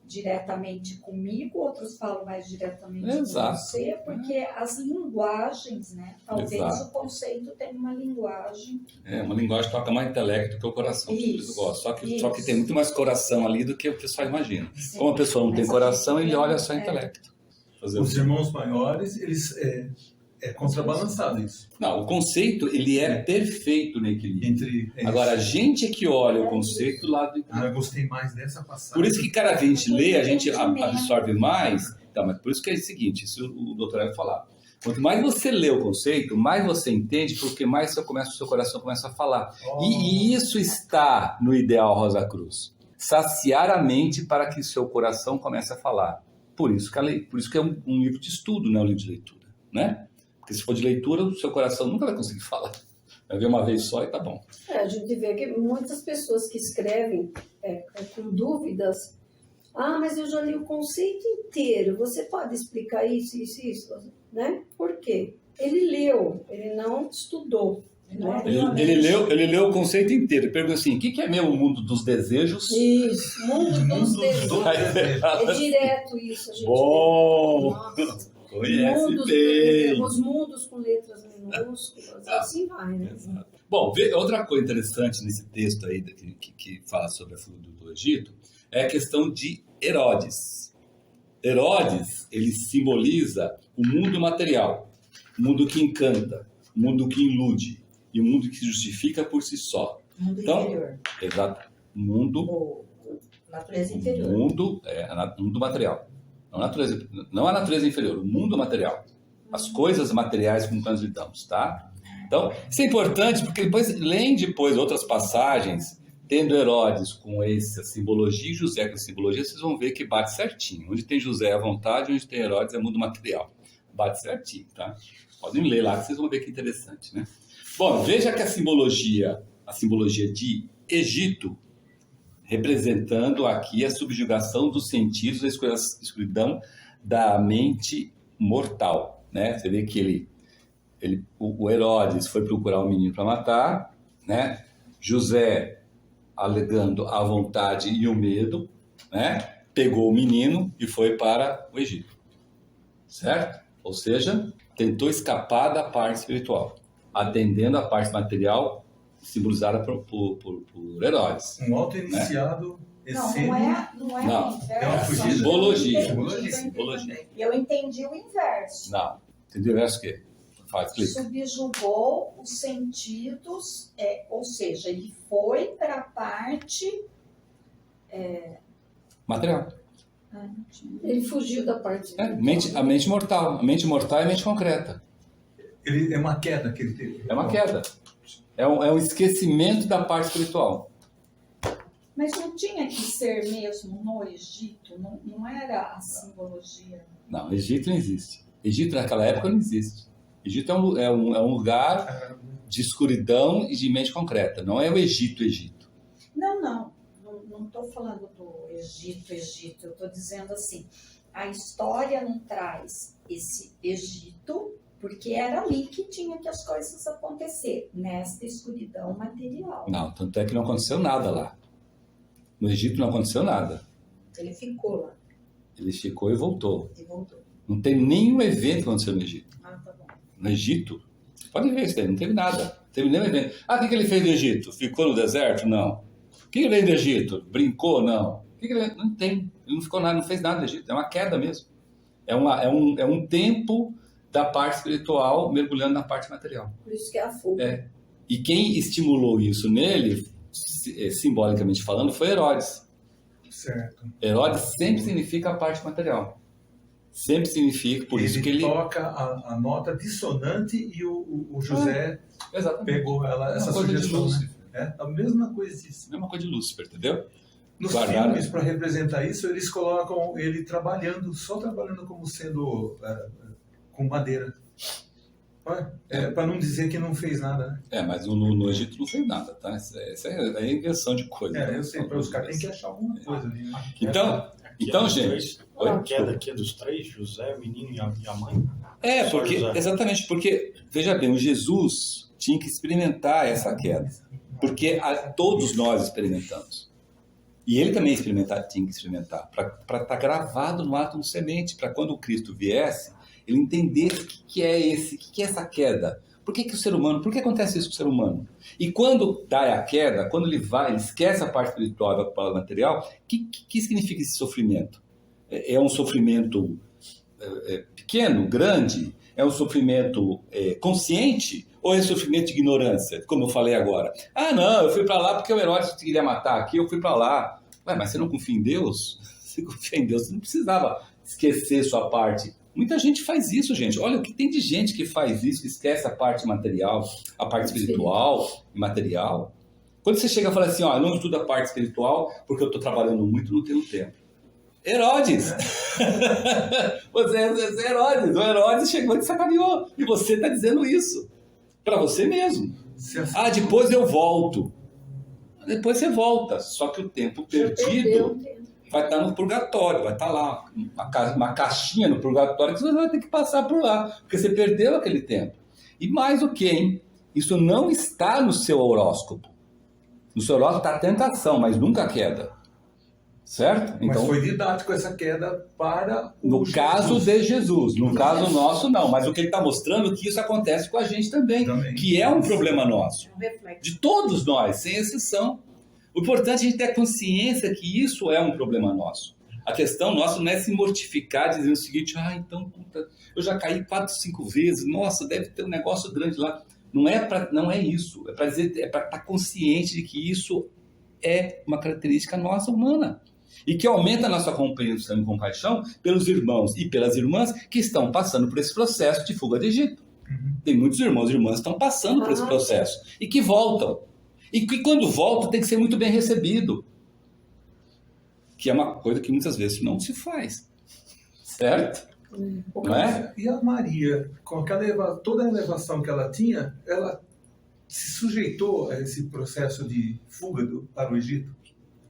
diretamente comigo, outros falam mais diretamente com você, porque as linguagens, né? Talvez o conceito tenha uma linguagem. Uma linguagem que toca mais intelecto do que o coração. Isso, só que tem muito mais coração ali do que o pessoal imagina. Sim. Como a pessoa não tem coração, ele olha só intelecto. Os irmãos maiores, eles é contrabalançado isso. Não, o conceito, ele é perfeito no equilíbrio. Agora, a gente é que olha o conceito do lado... eu gostei mais dessa passagem. Por isso que cada vez a gente lê, a gente absorve mais. Então, mas por isso que é o seguinte, isso o doutor vai falar. Quanto mais você lê o conceito, mais você entende, porque mais o seu coração começa a falar. E isso está no ideal Rosa Cruz. Saciar a mente para que o seu coração comece a falar. Por isso que é um livro de estudo, não é um livro de leitura, né? Porque se for de leitura, o seu coração nunca vai conseguir falar. Vai ver uma vez só e tá bom. A gente vê que muitas pessoas que escrevem com dúvidas, Ah, mas eu já li o conceito inteiro. Você pode explicar isso, isso, isso? Né? Por quê? Ele leu, ele não estudou. Né? Ele leu o conceito inteiro. Pergunta assim, o que é mesmo o mundo dos desejos? Isso, mundo dos desejos. É direto isso. A gente Bom! Nossa. Conhece bem! Os mundos com letras minúsculas, assim vai, né? Exato. Bom, outra coisa interessante nesse texto aí que fala sobre a fuga do Egito é a questão de Herodes. Herodes, ele simboliza o mundo material, o mundo que encanta, o mundo que ilude e o mundo que se justifica por si só. Mundo Então, interior. exato. Mundo, Natureza interior. mundo material. Não a natureza inferior, o mundo material. As coisas materiais com que nós lidamos, tá? Então, isso é importante porque leem depois outras passagens, tendo Herodes com essa simbologia e José com essa simbologia, vocês vão ver que bate certinho. Onde tem José é a vontade, onde tem Herodes é mundo material. Bate certinho, tá? Podem ler lá que vocês vão ver que interessante, né? Bom, veja que a simbologia de Egito, representando aqui a subjugação dos sentidos, a escuridão da mente mortal, né? Você vê que o Herodes foi procurar um menino para matar, né? José, alegando a vontade e o medo, né? Pegou o menino e foi para o Egito, certo? Ou seja, tentou escapar da parte espiritual, atendendo a parte material simbolizada por Herodes. Um auto-iniciado Não é Não, o inverso. simbologia. Simbologia. Eu entendi o inverso. Não. Entendeu o verso o quê? Faz clique. Subjugou os sentidos, ou seja, ele foi para a parte... Material. Ele fugiu da parte. A mente mortal. A mente mortal é a mente concreta. É uma queda que ele teve. É uma queda. É um esquecimento da parte espiritual. Mas não tinha que ser mesmo no Egito? Não era a simbologia? Não, Egito não existe. Egito naquela época não existe. Egito é um lugar de escuridão e de mente concreta. Não é o Egito. Não estou falando do Egito. Eu estou dizendo assim, a história não traz esse Egito, porque era ali que tinha que as coisas acontecer, nesta escuridão material. Não, tanto é que não aconteceu nada lá. No Egito não aconteceu nada. Ele ficou lá Ele ficou e voltou. e voltou. Não tem nenhum evento que aconteceu no Egito. Ah, tá bom. No Egito, você pode ver isso daí, não teve nada. Não teve nenhum evento. Ah, o que ele fez no Egito? Ficou no deserto? Não. O que ele fez no Egito? Brincou? Não. Não tem. Ele não ficou nada, não fez nada no Egito. É uma queda mesmo. É um tempo da parte espiritual mergulhando na parte material. Por isso que é a fuga. E quem estimulou isso nele, simbolicamente falando, foi Herodes. Certo. Herodes sempre significa a parte material. Sempre significa, por isso que ele... toca a nota dissonante e o José pegou essa sugestão. Né? A mesma coisa disso. Mesma coisa de Lúcifer, entendeu? Nos filmes, para representar isso, eles colocam ele só trabalhando como sendo com madeira. Para não dizer que não fez nada, né? Mas no Egito não fez nada, tá? Essa é a invenção de coisa. Eu sei, para os caras tem que achar alguma coisa ali. Né? Então, gente... A queda aqui é dos três, José, o menino e a mãe? Porque, veja bem, o Jesus tinha que experimentar essa queda. Porque todos nós experimentamos. E ele também tinha que experimentar, para estar gravado no átomo semente, para quando o Cristo viesse, ele entendesse o que é essa queda. Por que o ser humano, por que acontece isso com o ser humano? E quando dá a queda, quando ele esquece a parte espiritual e vai para o material, o que significa esse sofrimento? É um sofrimento pequeno, grande? É um sofrimento consciente? Ou é um sofrimento de ignorância, como eu falei agora? Ah, não, eu fui para lá porque o Herodes queria matar aqui, eu fui para lá. Mas você não confia em Deus? Você confia em Deus, você não precisava esquecer sua parte. Muita gente faz isso, gente. Olha, o que tem de gente que faz isso, que esquece a parte material, a parte espiritual e material. Quando você chega e fala assim, eu não estudo a parte espiritual porque eu estou trabalhando muito e não tenho tempo. Herodes! Você é Herodes. O Herodes chegou e te sacaneou. E você está dizendo isso para você mesmo. Depois eu volto. Depois você volta. Só que o tempo perdido vai estar no purgatório, vai estar lá, uma caixinha no purgatório que você vai ter que passar por lá, porque você perdeu aquele tempo. E mais o que, hein? Isso não está no seu horóscopo. No seu horóscopo está a tentação, mas nunca a queda. Certo? Mas foi didático essa queda para o No caso de Jesus, no caso nosso não, mas o que ele está mostrando é que isso acontece com a gente também, que é um problema nosso, de todos nós, sem exceção. O importante é a gente ter a consciência que isso é um problema nosso. A questão nossa não é se mortificar dizendo o seguinte, então, puta, eu já caí 4, 5 vezes, nossa, deve ter um negócio grande lá. Não é isso, é para estar consciente de que isso é uma característica nossa humana. E que aumenta a nossa compreensão e compaixão pelos irmãos e pelas irmãs que estão passando por esse processo de fuga do Egito. Tem muitos irmãos e irmãs que estão passando por esse processo e que voltam. E que quando voltam tem que ser muito bem recebido. Que é uma coisa que muitas vezes não se faz. Certo? Não é? E a Maria, com toda a elevação que ela tinha, ela se sujeitou a esse processo de fuga para o Egito?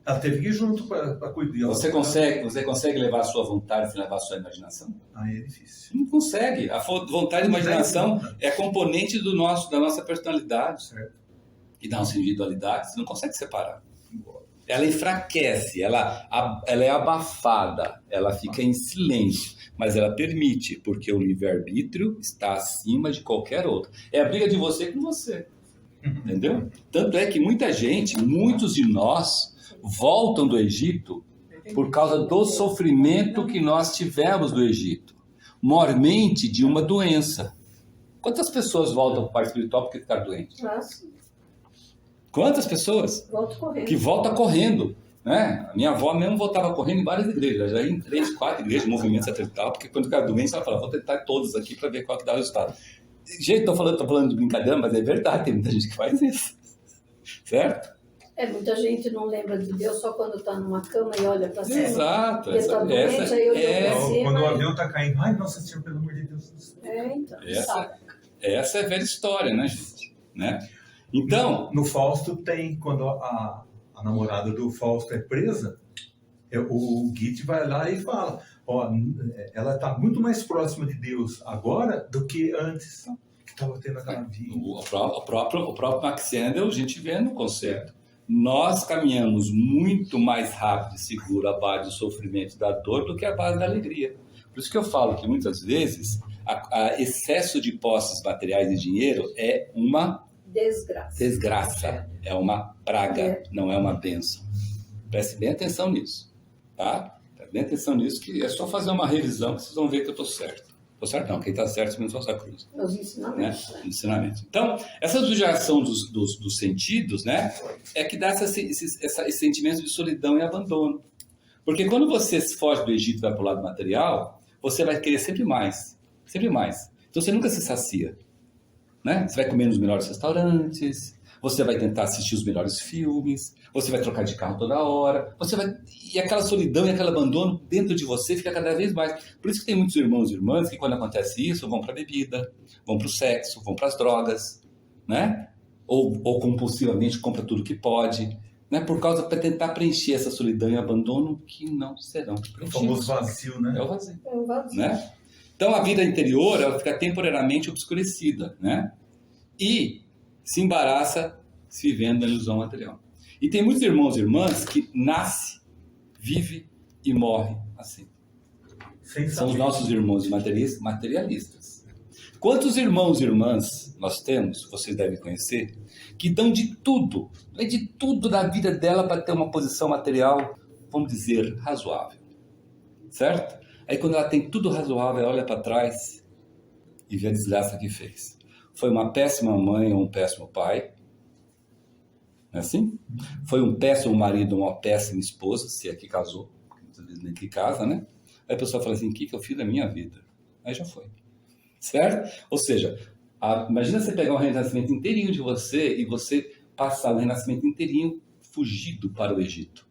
Ela teve que ir junto para cuidar. Você consegue levar a sua vontade sem levar a sua imaginação? É difícil. Não consegue. A vontade e a imaginação é componente da nossa personalidade. Certo. E da nossa individualidade. Você não consegue separar. Ela enfraquece, ela é abafada, ela fica em silêncio, mas ela permite, porque o livre-arbítrio está acima de qualquer outro. É a briga de você com você. Entendeu? Tanto é que muitos de nós voltam do Egito por causa do sofrimento que nós tivemos do Egito, mormente de uma doença. Quantas pessoas voltam para o parte espiritual porque ficaram doentes? Quantas pessoas? Que voltam correndo. Né? A minha avó mesmo voltava correndo em várias igrejas, já ia em 3, 4 igrejas, movimentos etc. Porque quando ficava doente, ela falava, vou tentar todos aqui para ver qual que dá o resultado. Gente, tô falando de brincadeira, mas é verdade, tem muita gente que faz isso. Certo? Muita gente não lembra de Deus só quando está numa cama e olha para cima. Exato. Porque está doente, aí olha para cima. Quando o avião está caindo, ai, nossa senhora, pelo amor de Deus. Então, essa é a velha história, né, gente? Né? Então... No Fausto tem, quando a namorada do Fausto é presa, o Goethe vai lá e fala, ela está muito mais próxima de Deus agora do que antes, que estava tendo aquela vida. O próprio Max Handel, a gente vê no concerto. Nós caminhamos muito mais rápido e seguro à base do sofrimento e da dor do que à base da alegria. Por isso que eu falo que muitas vezes a excesso de posses materiais e dinheiro é uma desgraça, é uma praga, não é uma bênção. Preste bem atenção nisso, tá? Preste bem atenção nisso, que é só fazer uma revisão que vocês vão ver que eu estou certo. Estou certo não, quem está certo é o Rosa Cruz. Os ensinamentos. Né? Ensinamentos. Então, essa sugestão dos sentidos, né, é que dá esse sentimento de solidão e abandono. Porque quando você foge do Egito e vai para o lado material, você vai querer sempre mais. Sempre mais. Então você nunca se sacia. Né? Você vai comer nos melhores restaurantes, você vai tentar assistir os melhores filmes, você vai trocar de carro toda hora, e aquela solidão e aquele abandono dentro de você fica cada vez mais. Por isso que tem muitos irmãos e irmãs que quando acontece isso, vão para a bebida, vão para o sexo, vão para as drogas, né? Ou compulsivamente compra tudo que pode, né? Para tentar preencher essa solidão e abandono que não serão preenchidos. O famoso vazio, né? É o vazio. Né? Então a vida interior ela fica temporariamente obscurecida, né? E se embaraça se vivendo na ilusão material. E tem muitos irmãos e irmãs que nasce, vive e morre assim. São os nossos irmãos materialistas. Quantos irmãos e irmãs nós temos, vocês devem conhecer, que dão de tudo da vida dela para ter uma posição material, vamos dizer, razoável. Certo? Aí quando ela tem tudo razoável, ela olha para trás e vê a desgraça que fez. Foi uma péssima mãe ou um péssimo pai. Não é assim? Foi um péssimo marido ou uma péssima esposa, se é que casou. Muitas vezes nem que casa, né? Aí a pessoa fala assim, o que eu fiz da minha vida? Aí já foi. Certo? Ou seja, imagina você pegar um renascimento inteirinho de você e você passar o renascimento inteirinho fugido para o Egito.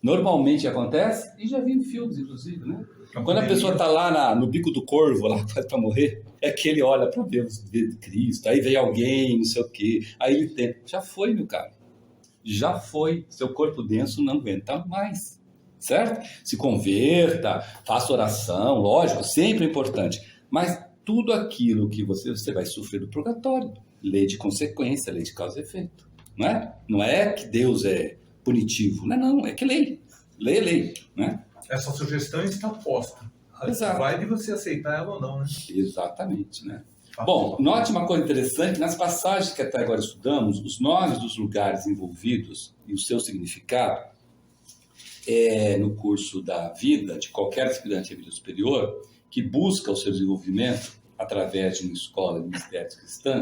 Normalmente acontece, e já vi em filmes, inclusive, né? Quando a pessoa está lá no bico do corvo, lá para morrer, é que ele olha para Deus, de Cristo, aí vem alguém, não sei o quê, aí ele tem. Já foi, meu caro. Já foi. Seu corpo denso não aguenta mais. certo? Se converta, faça oração, lógico, sempre é importante. Mas tudo aquilo que você vai sofrer do purgatório, lei de consequência, lei de causa e efeito, não é? Não é que Deus é punitivo, não, é que lei é lei, né? Essa sugestão está posta. Exato. Vai de você aceitar ela ou não, né? Exatamente, né? Bom, note uma coisa interessante, nas passagens que até agora estudamos, os nomes dos lugares envolvidos e o seu significado, no curso da vida de qualquer aspirante de vida superior, que busca o seu desenvolvimento através de uma escola de mistérios cristã,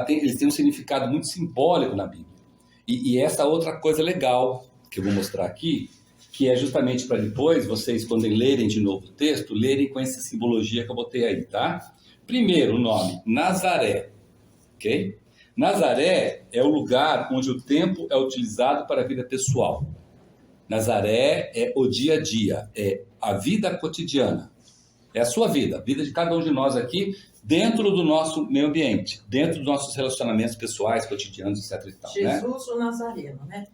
eles têm um significado muito simbólico na Bíblia. E essa outra coisa legal que eu vou mostrar aqui, que é justamente para depois vocês, quando lerem de novo o texto, lerem com essa simbologia que eu botei aí, tá? Primeiro, o nome, Nazaré, ok? Nazaré é o lugar onde o tempo é utilizado para a vida pessoal. Nazaré é o dia a dia, é a vida cotidiana. É a sua vida, a vida de cada um de nós aqui, dentro do nosso meio ambiente, dentro dos nossos relacionamentos pessoais, cotidianos, etc. E tal, Jesus, o Nazareno, né?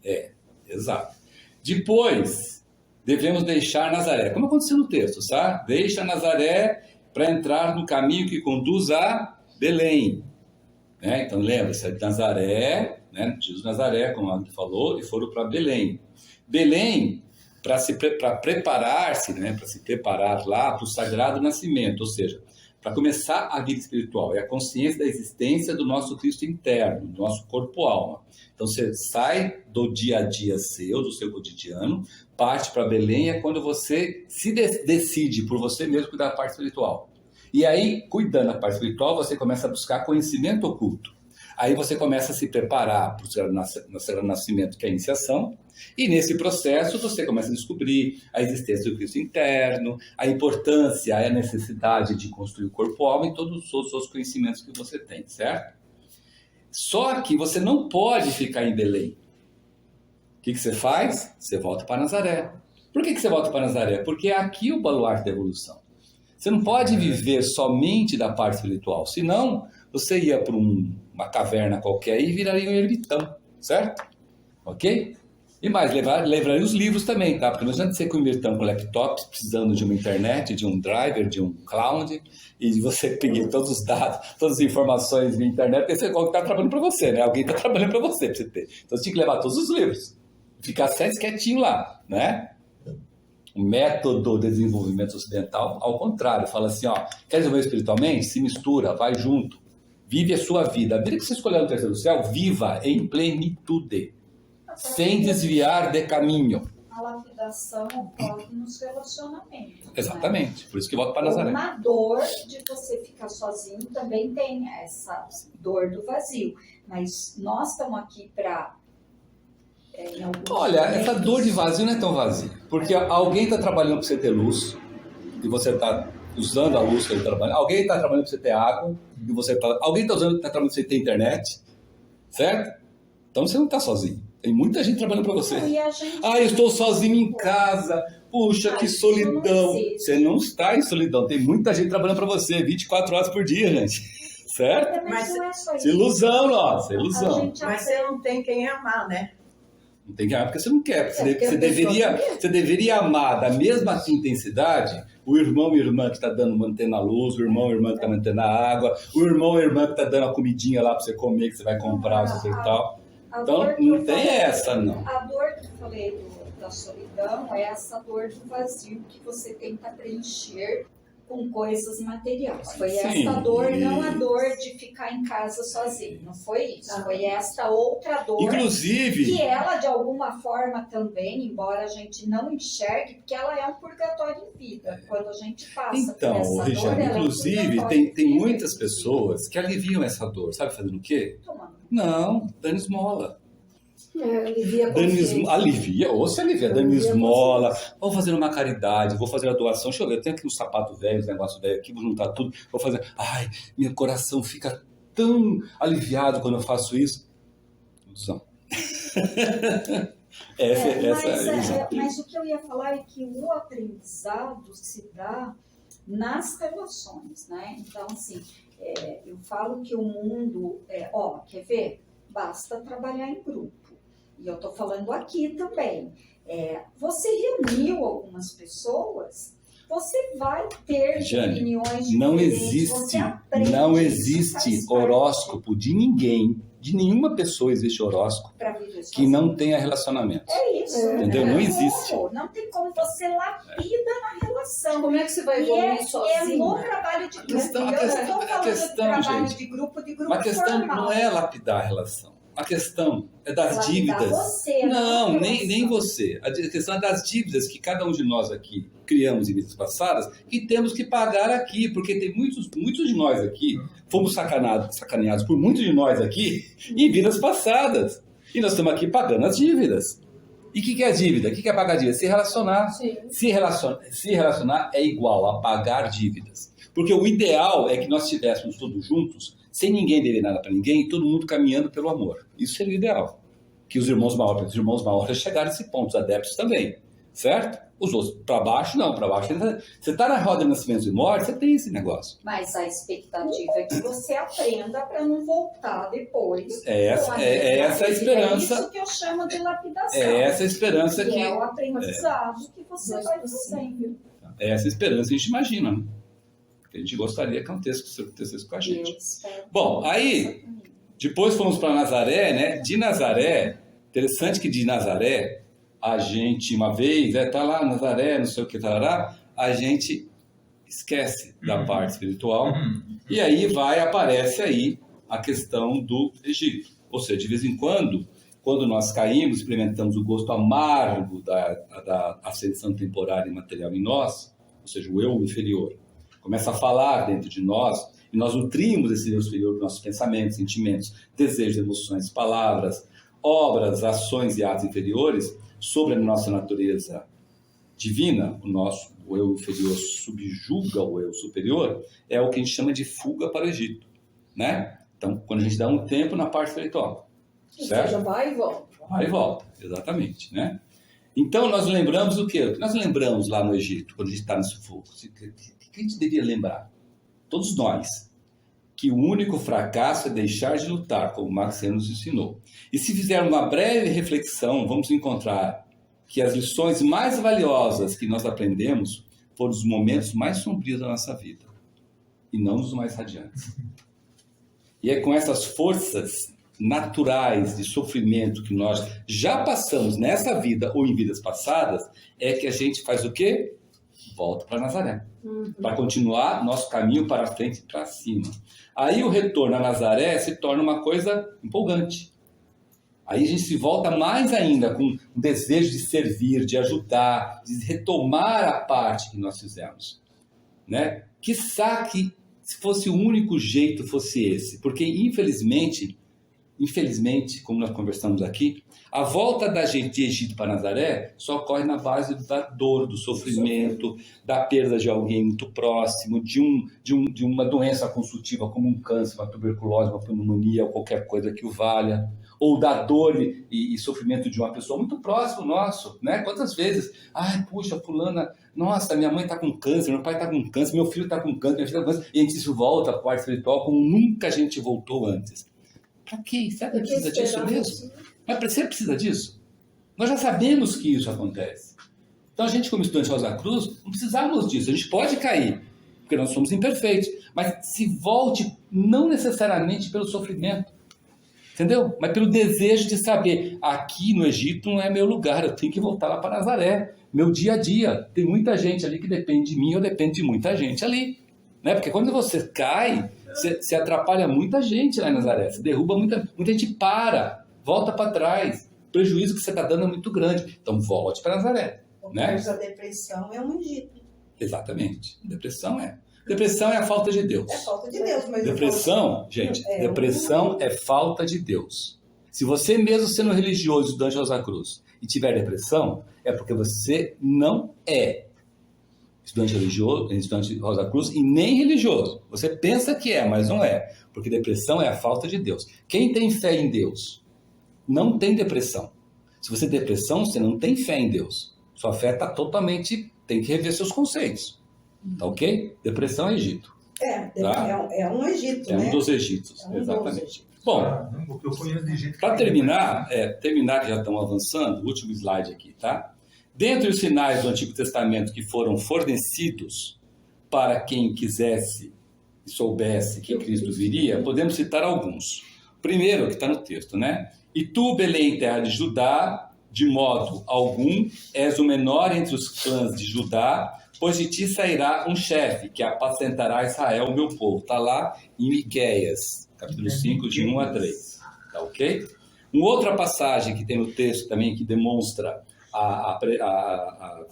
Exato. Depois, devemos deixar Nazaré, como aconteceu no texto, sabe? Deixa Nazaré para entrar no caminho que conduz a Belém. Né? Então, lembra-se de Nazaré, né? Jesus Nazaré, como a Agnes falou, e foram para Belém. Belém, para preparar-se, né? Para se preparar lá para o sagrado nascimento, ou seja, para começar a vida espiritual, é a consciência da existência do nosso Cristo interno, do nosso corpo-alma. Então, você sai do dia a dia seu, do seu cotidiano, parte para Belém, é quando você se decide por você mesmo cuidar da parte espiritual. E aí, cuidando da parte espiritual, você começa a buscar conhecimento oculto. Aí você começa a se preparar para o sagrado nascimento, que é a iniciação, e nesse processo você começa a descobrir a existência do Cristo interno, a importância, a necessidade de construir o corpo-alma e todos os outros conhecimentos que você tem, certo? Só que você não pode ficar em Belém. O que você faz? Você volta para Nazaré. Por que você volta para Nazaré? Porque é aqui o baluarte da evolução. Você não pode viver somente da parte espiritual, senão você ia para uma caverna qualquer e viraria um ermitão, certo? Ok? E mais, levaria os livros também, tá? Porque não adianta você converter com laptops, precisando de uma internet, de um driver, de um cloud, e você pegar todos os dados, todas as informações via internet, porque você está trabalhando para você, né? Alguém está trabalhando para você ter. Então você tinha que levar todos os livros, ficar sempre quietinho lá, né? O método de desenvolvimento ocidental, ao contrário, fala assim, ó, quer desenvolver espiritualmente? Se mistura, vai junto, vive a sua vida. A vida que você escolheu no terceiro céu, viva em plenitude. Sem desviar de caminho. A lapidação ocorre nos relacionamentos. Exatamente, né? por isso que volta para Nazaré. Ou na dor de você ficar sozinho, também tem essa dor do vazio. Mas nós estamos aqui para... Olha, essa dor de vazio não é tão vazia. Porque alguém está trabalhando para você ter luz, e você está usando a luz que ele trabalha. Alguém está trabalhando para você ter água, e você está... Alguém está trabalhando para você ter internet, certo? Então você não está sozinho. Tem muita gente trabalhando para você. Eu estou sozinho em casa. Puxa, que solidão. Você não está em solidão. Tem muita gente trabalhando para você 24 horas por dia, gente. Certo? Mas não é só isso. Ilusão, nossa. Ilusão. Mas você não tem quem amar, né? Não tem que amar porque você não quer. Você deveria amar da mesma intensidade o irmão e irmã que está mantendo a luz, o irmão e irmã que está mantendo a água, o irmão e irmã que está dando a comidinha lá para você comer, que você vai comprar, e tal. Então, não tem essa, não. A dor que eu falei da solidão é essa dor do vazio que você tenta preencher com coisas materiais. Foi esta dor, não a dor de ficar em casa sozinho. Não foi isso. Foi esta outra dor. Inclusive... Que ela, de alguma forma, também, embora a gente não enxergue, porque ela é um purgatório em vida. Quando a gente passa por essa Richard, dor, inclusive, tem muitas pessoas que aliviam essa dor. Sabe fazendo o quê? Tomando. Não, dando esmola. Alivia, ou se alivia, dando esmola, vou fazer uma caridade, vou fazer a doação, deixa eu ver, eu tenho aqui um sapato velho, um negócio velho aqui, vou juntar tudo, vou fazer, meu coração fica tão aliviado quando eu faço isso. Ilusão. Mas o que eu ia falar é que o aprendizado se dá nas relações, né? Então, assim, eu falo que o mundo, quer ver? Basta trabalhar em grupo. E eu estou falando aqui também. Você reuniu algumas pessoas, você vai ter Jane, opiniões não diferentes, você aprende, não isso existe faz parte horóscopo de ninguém, de nenhuma pessoa existe horóscopo pra viver que sozinho. não tenha relacionamento. É isso. Entendeu? Não existe. Não tem como você lapida na relação. Como é que você vai E evoluir é sozinho? no trabalho de grupo. questão- a Eu questão- estou a falando questão, de trabalho gente, de grupo A questão formal. não é lapidar a relação. A questão é das Lapidar dívidas. você, Não, não nem você. A questão é das dívidas que cada um de nós aqui criamos em vidas passadas e temos que pagar aqui, porque tem muitos de nós aqui, fomos sacaneados por muitos de nós aqui em vidas passadas. E nós estamos aqui pagando as dívidas. E o que é a dívida? O que é pagar a dívida? Se relacionar. Sim. Se relacionar é igual a pagar dívidas. Porque o ideal é que nós estivéssemos todos juntos, sem ninguém dever nada para ninguém, e todo mundo caminhando pelo amor. Isso seria o ideal. Que os irmãos maiores chegaram a esse ponto, os adeptos também. Certo? Os outros, para baixo, não. Para baixo, você está na roda de nascimentos e mortes, você tem esse negócio. Mas a expectativa é que você aprenda para não voltar depois. É essa a esperança. É isso que eu chamo de lapidação. É essa a esperança que que... é o aprendizado que você vai fazendo. É essa a esperança que a gente imagina, né? Que a gente gostaria que acontecesse com a gente. Bom, aí, depois fomos para Nazaré, né? De Nazaré, interessante que de Nazaré, a gente, uma vez, tá lá Nazaré, não sei o que, tarará, a gente esquece da parte espiritual, e aí aparece aí a questão do Egito. Ou seja, de vez em quando nós caímos, experimentamos o gosto amargo da ascensão temporária e material em nós, ou seja, o eu inferior, começa a falar dentro de nós, e nós nutrimos esse eu superior com nossos pensamentos, sentimentos, desejos, emoções, palavras, obras, ações e atos inferiores sobre a nossa natureza divina. O eu inferior subjuga o eu superior, é o que a gente chama de fuga para o Egito, né? Então, quando a gente dá um tempo na parte espiritual, Ou certo? seja, vai e volta. Vai e volta, exatamente, né? Então, nós lembramos o quê? O que nós lembramos lá no Egito, quando a gente está nesse fogo? O que a gente devia lembrar? Todos nós. Que o único fracasso é deixar de lutar, como Marx nos ensinou. E se fizermos uma breve reflexão, vamos encontrar que as lições mais valiosas que nós aprendemos foram os momentos mais sombrios da nossa vida, e não os mais radiantes. E é com essas forças naturais de sofrimento que nós já passamos nessa vida ou em vidas passadas, é que a gente faz o quê? Volta para Nazaré. Para continuar nosso caminho para frente e para cima. Aí o retorno a Nazaré se torna uma coisa empolgante. Aí a gente se volta mais ainda com o desejo de servir, de ajudar, de retomar a parte que nós fizemos. Né? Quiçá que se fosse o único jeito fosse esse. Porque infelizmente, como nós conversamos aqui, a volta da gente de Egito para Nazaré só ocorre na base da dor, do sofrimento, da perda de alguém muito próximo, de uma doença consultiva como um câncer, uma tuberculose, uma pneumonia ou qualquer coisa que o valha, ou da dor e sofrimento de uma pessoa muito próximo nosso, né? Quantas vezes, puxa, fulana, nossa, minha mãe está com câncer, meu pai está com câncer, meu filho está com câncer, minha filha está com câncer, e a gente se volta para a parte espiritual como nunca a gente voltou antes. Para quê? Será que precisa disso mesmo? Mas você precisa disso? Nós já sabemos que isso acontece. Então a gente, como estudante de Rosa Cruz, não precisamos disso. A gente pode cair, porque nós somos imperfeitos. Mas se volte não necessariamente pelo sofrimento, entendeu? Mas pelo desejo de saber, aqui no Egito não é meu lugar, eu tenho que voltar lá para Nazaré. Meu dia a dia. Tem muita gente ali que depende de mim, eu dependo de muita gente ali. Né? Porque quando você cai, você atrapalha muita gente lá em Nazaré. Você derruba muita gente, para, volta para trás. O prejuízo que você está dando é muito grande. Então volte para Nazaré. Né? Mas a depressão é um Egito. Exatamente. Depressão é a falta de Deus. É falta de Deus. Mas depressão, gente, depressão é falta de Deus. Se você mesmo sendo religioso, estudante de Rosa Cruz, e tiver depressão, é porque você não é estudante religioso, estudante de Rosa Cruz, e nem religioso. Você pensa que é, mas não é. Porque depressão é a falta de Deus. Quem tem fé em Deus não tem depressão. Se você tem depressão, você não tem fé em Deus. Sua fé está totalmente... Tem que rever seus conceitos. Tá ok? Depressão é Egito. É um Egito, né? É um dos Egitos, exatamente. Bom, eu conheço de Egito. para terminar, que já estão avançando, o último slide aqui, tá? Dentre os sinais do Antigo Testamento que foram fornecidos para quem quisesse e soubesse que Cristo viria, podemos citar alguns. Primeiro, que está no texto, né? E tu, Belém, terra de Judá, de modo algum és o menor entre os clãs de Judá, pois de ti sairá um chefe que apacentará Israel, o meu povo. Está lá em Miqueias, capítulo 5, de 1 a 3. Tá ok? Uma outra passagem que tem no texto também que demonstra a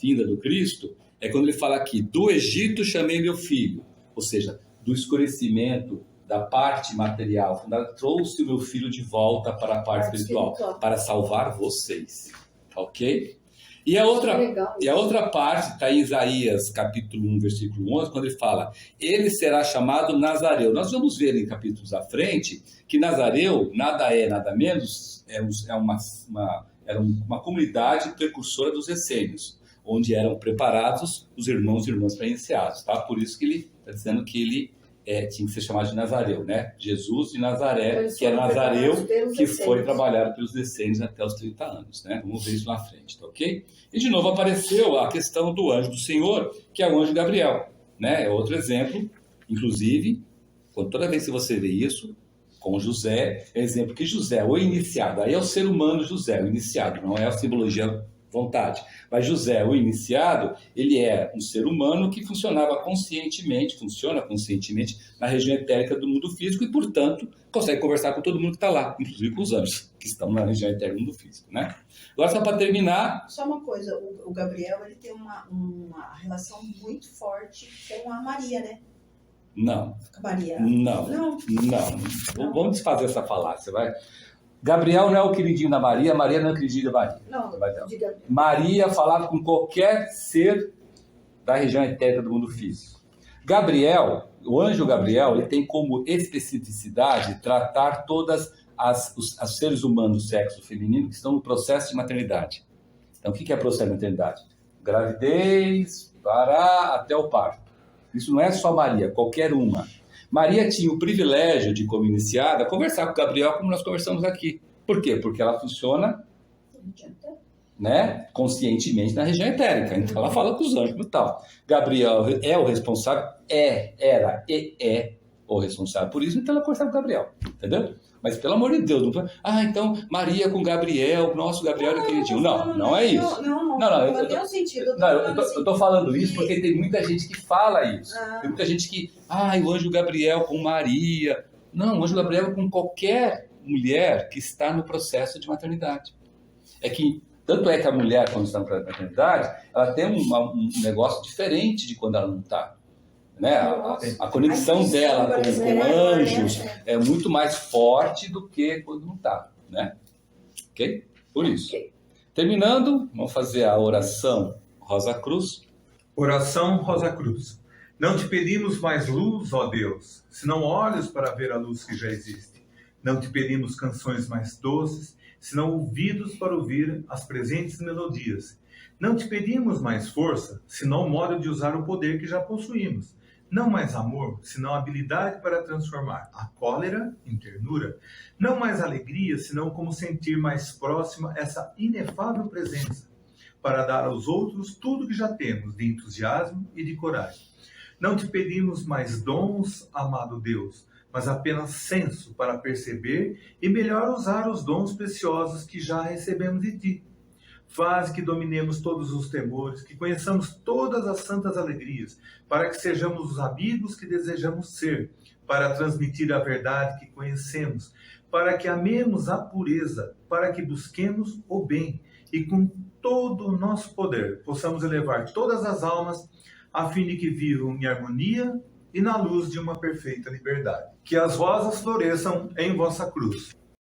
vinda do Cristo é quando ele fala aqui, do Egito chamei meu filho, ou seja, do escurecimento da parte material, trouxe o meu filho de volta para a parte espiritual, para salvar vocês, tá ok? E a outra parte está em Isaías, capítulo 1, versículo 11, quando ele fala, ele será chamado Nazareu. Nós vamos ver em capítulos à frente que Nazareu, nada é, nada menos, era uma comunidade precursora dos essênios, onde eram preparados os irmãos e irmãs para iniciados, tá? Por isso que ele está dizendo que ele tinha que ser chamado de Nazareu, né? Jesus de Nazaré, que era Nazareu, que foi trabalhado pelos descendentes até os 30 anos, né? Vamos ver isso na frente, tá ok? E de novo apareceu a questão do anjo do Senhor, que é o anjo Gabriel, né? É outro exemplo, inclusive, toda vez que você vê isso, com José, é exemplo que José, o iniciado, aí é o ser humano José, o iniciado, não é a simbologia vontade. Mas José, o iniciado, ele é um ser humano que funciona conscientemente na região etérica do mundo físico e, portanto, consegue conversar com todo mundo que está lá, inclusive com os anjos, que estão na região etérica do mundo físico, né? Agora, só para terminar... Só uma coisa, o Gabriel, ele tem uma relação muito forte com a Maria, né? Não. Maria. Não. Vamos desfazer essa falácia, vai. Gabriel não é o queridinho da Maria, Maria não é o queridinho da Maria. Não. Maria falava com qualquer ser da região etérica do mundo físico. Gabriel, o anjo Gabriel, ele tem como especificidade tratar todas os seres humanos do sexo feminino que estão no processo de maternidade. Então, o que é processo de maternidade? Gravidez, até o parto. Isso não é só Maria, qualquer uma. Maria tinha o privilégio de, como iniciada, conversar com Gabriel como nós conversamos aqui. Por quê? Porque ela funciona, né, conscientemente na região etérica. Então ela fala com os anjos e tal. Gabriel é o responsável, era e é o responsável por isso, então ela conversava com Gabriel. Entendeu? Mas pelo amor de Deus, não então Maria com Gabriel, nosso Gabriel é queridinho. Não é isso. Eu estou falando isso porque tem muita gente que fala isso. Tem muita gente que, o anjo Gabriel com Maria. Não, o anjo Gabriel é com qualquer mulher que está no processo de maternidade. Tanto é que a mulher, quando está no processo de maternidade, ela tem um negócio diferente de quando ela não está. Né? A conexão dela com anjos é muito mais forte do que quando não está, né? Ok? Por isso. Terminando, vamos fazer a oração Rosa Cruz. Oração Rosa Cruz. Não te pedimos mais luz, ó Deus, senão olhos para ver a luz que já existe. Não te pedimos canções mais doces, senão ouvidos para ouvir as presentes melodias. Não te pedimos mais força, senão o modo de usar o poder que já possuímos. Não mais amor, senão habilidade para transformar a cólera em ternura. Não mais alegria, senão como sentir mais próxima essa inefável presença, para dar aos outros tudo que já temos de entusiasmo e de coragem. Não te pedimos mais dons, amado Deus, mas apenas senso para perceber e melhor usar os dons preciosos que já recebemos de ti. Faz que dominemos todos os temores, que conheçamos todas as santas alegrias, para que sejamos os amigos que desejamos ser, para transmitir a verdade que conhecemos, para que amemos a pureza, para que busquemos o bem e com todo o nosso poder possamos elevar todas as almas a fim de que vivam em harmonia e na luz de uma perfeita liberdade. Que as rosas floresçam em vossa cruz.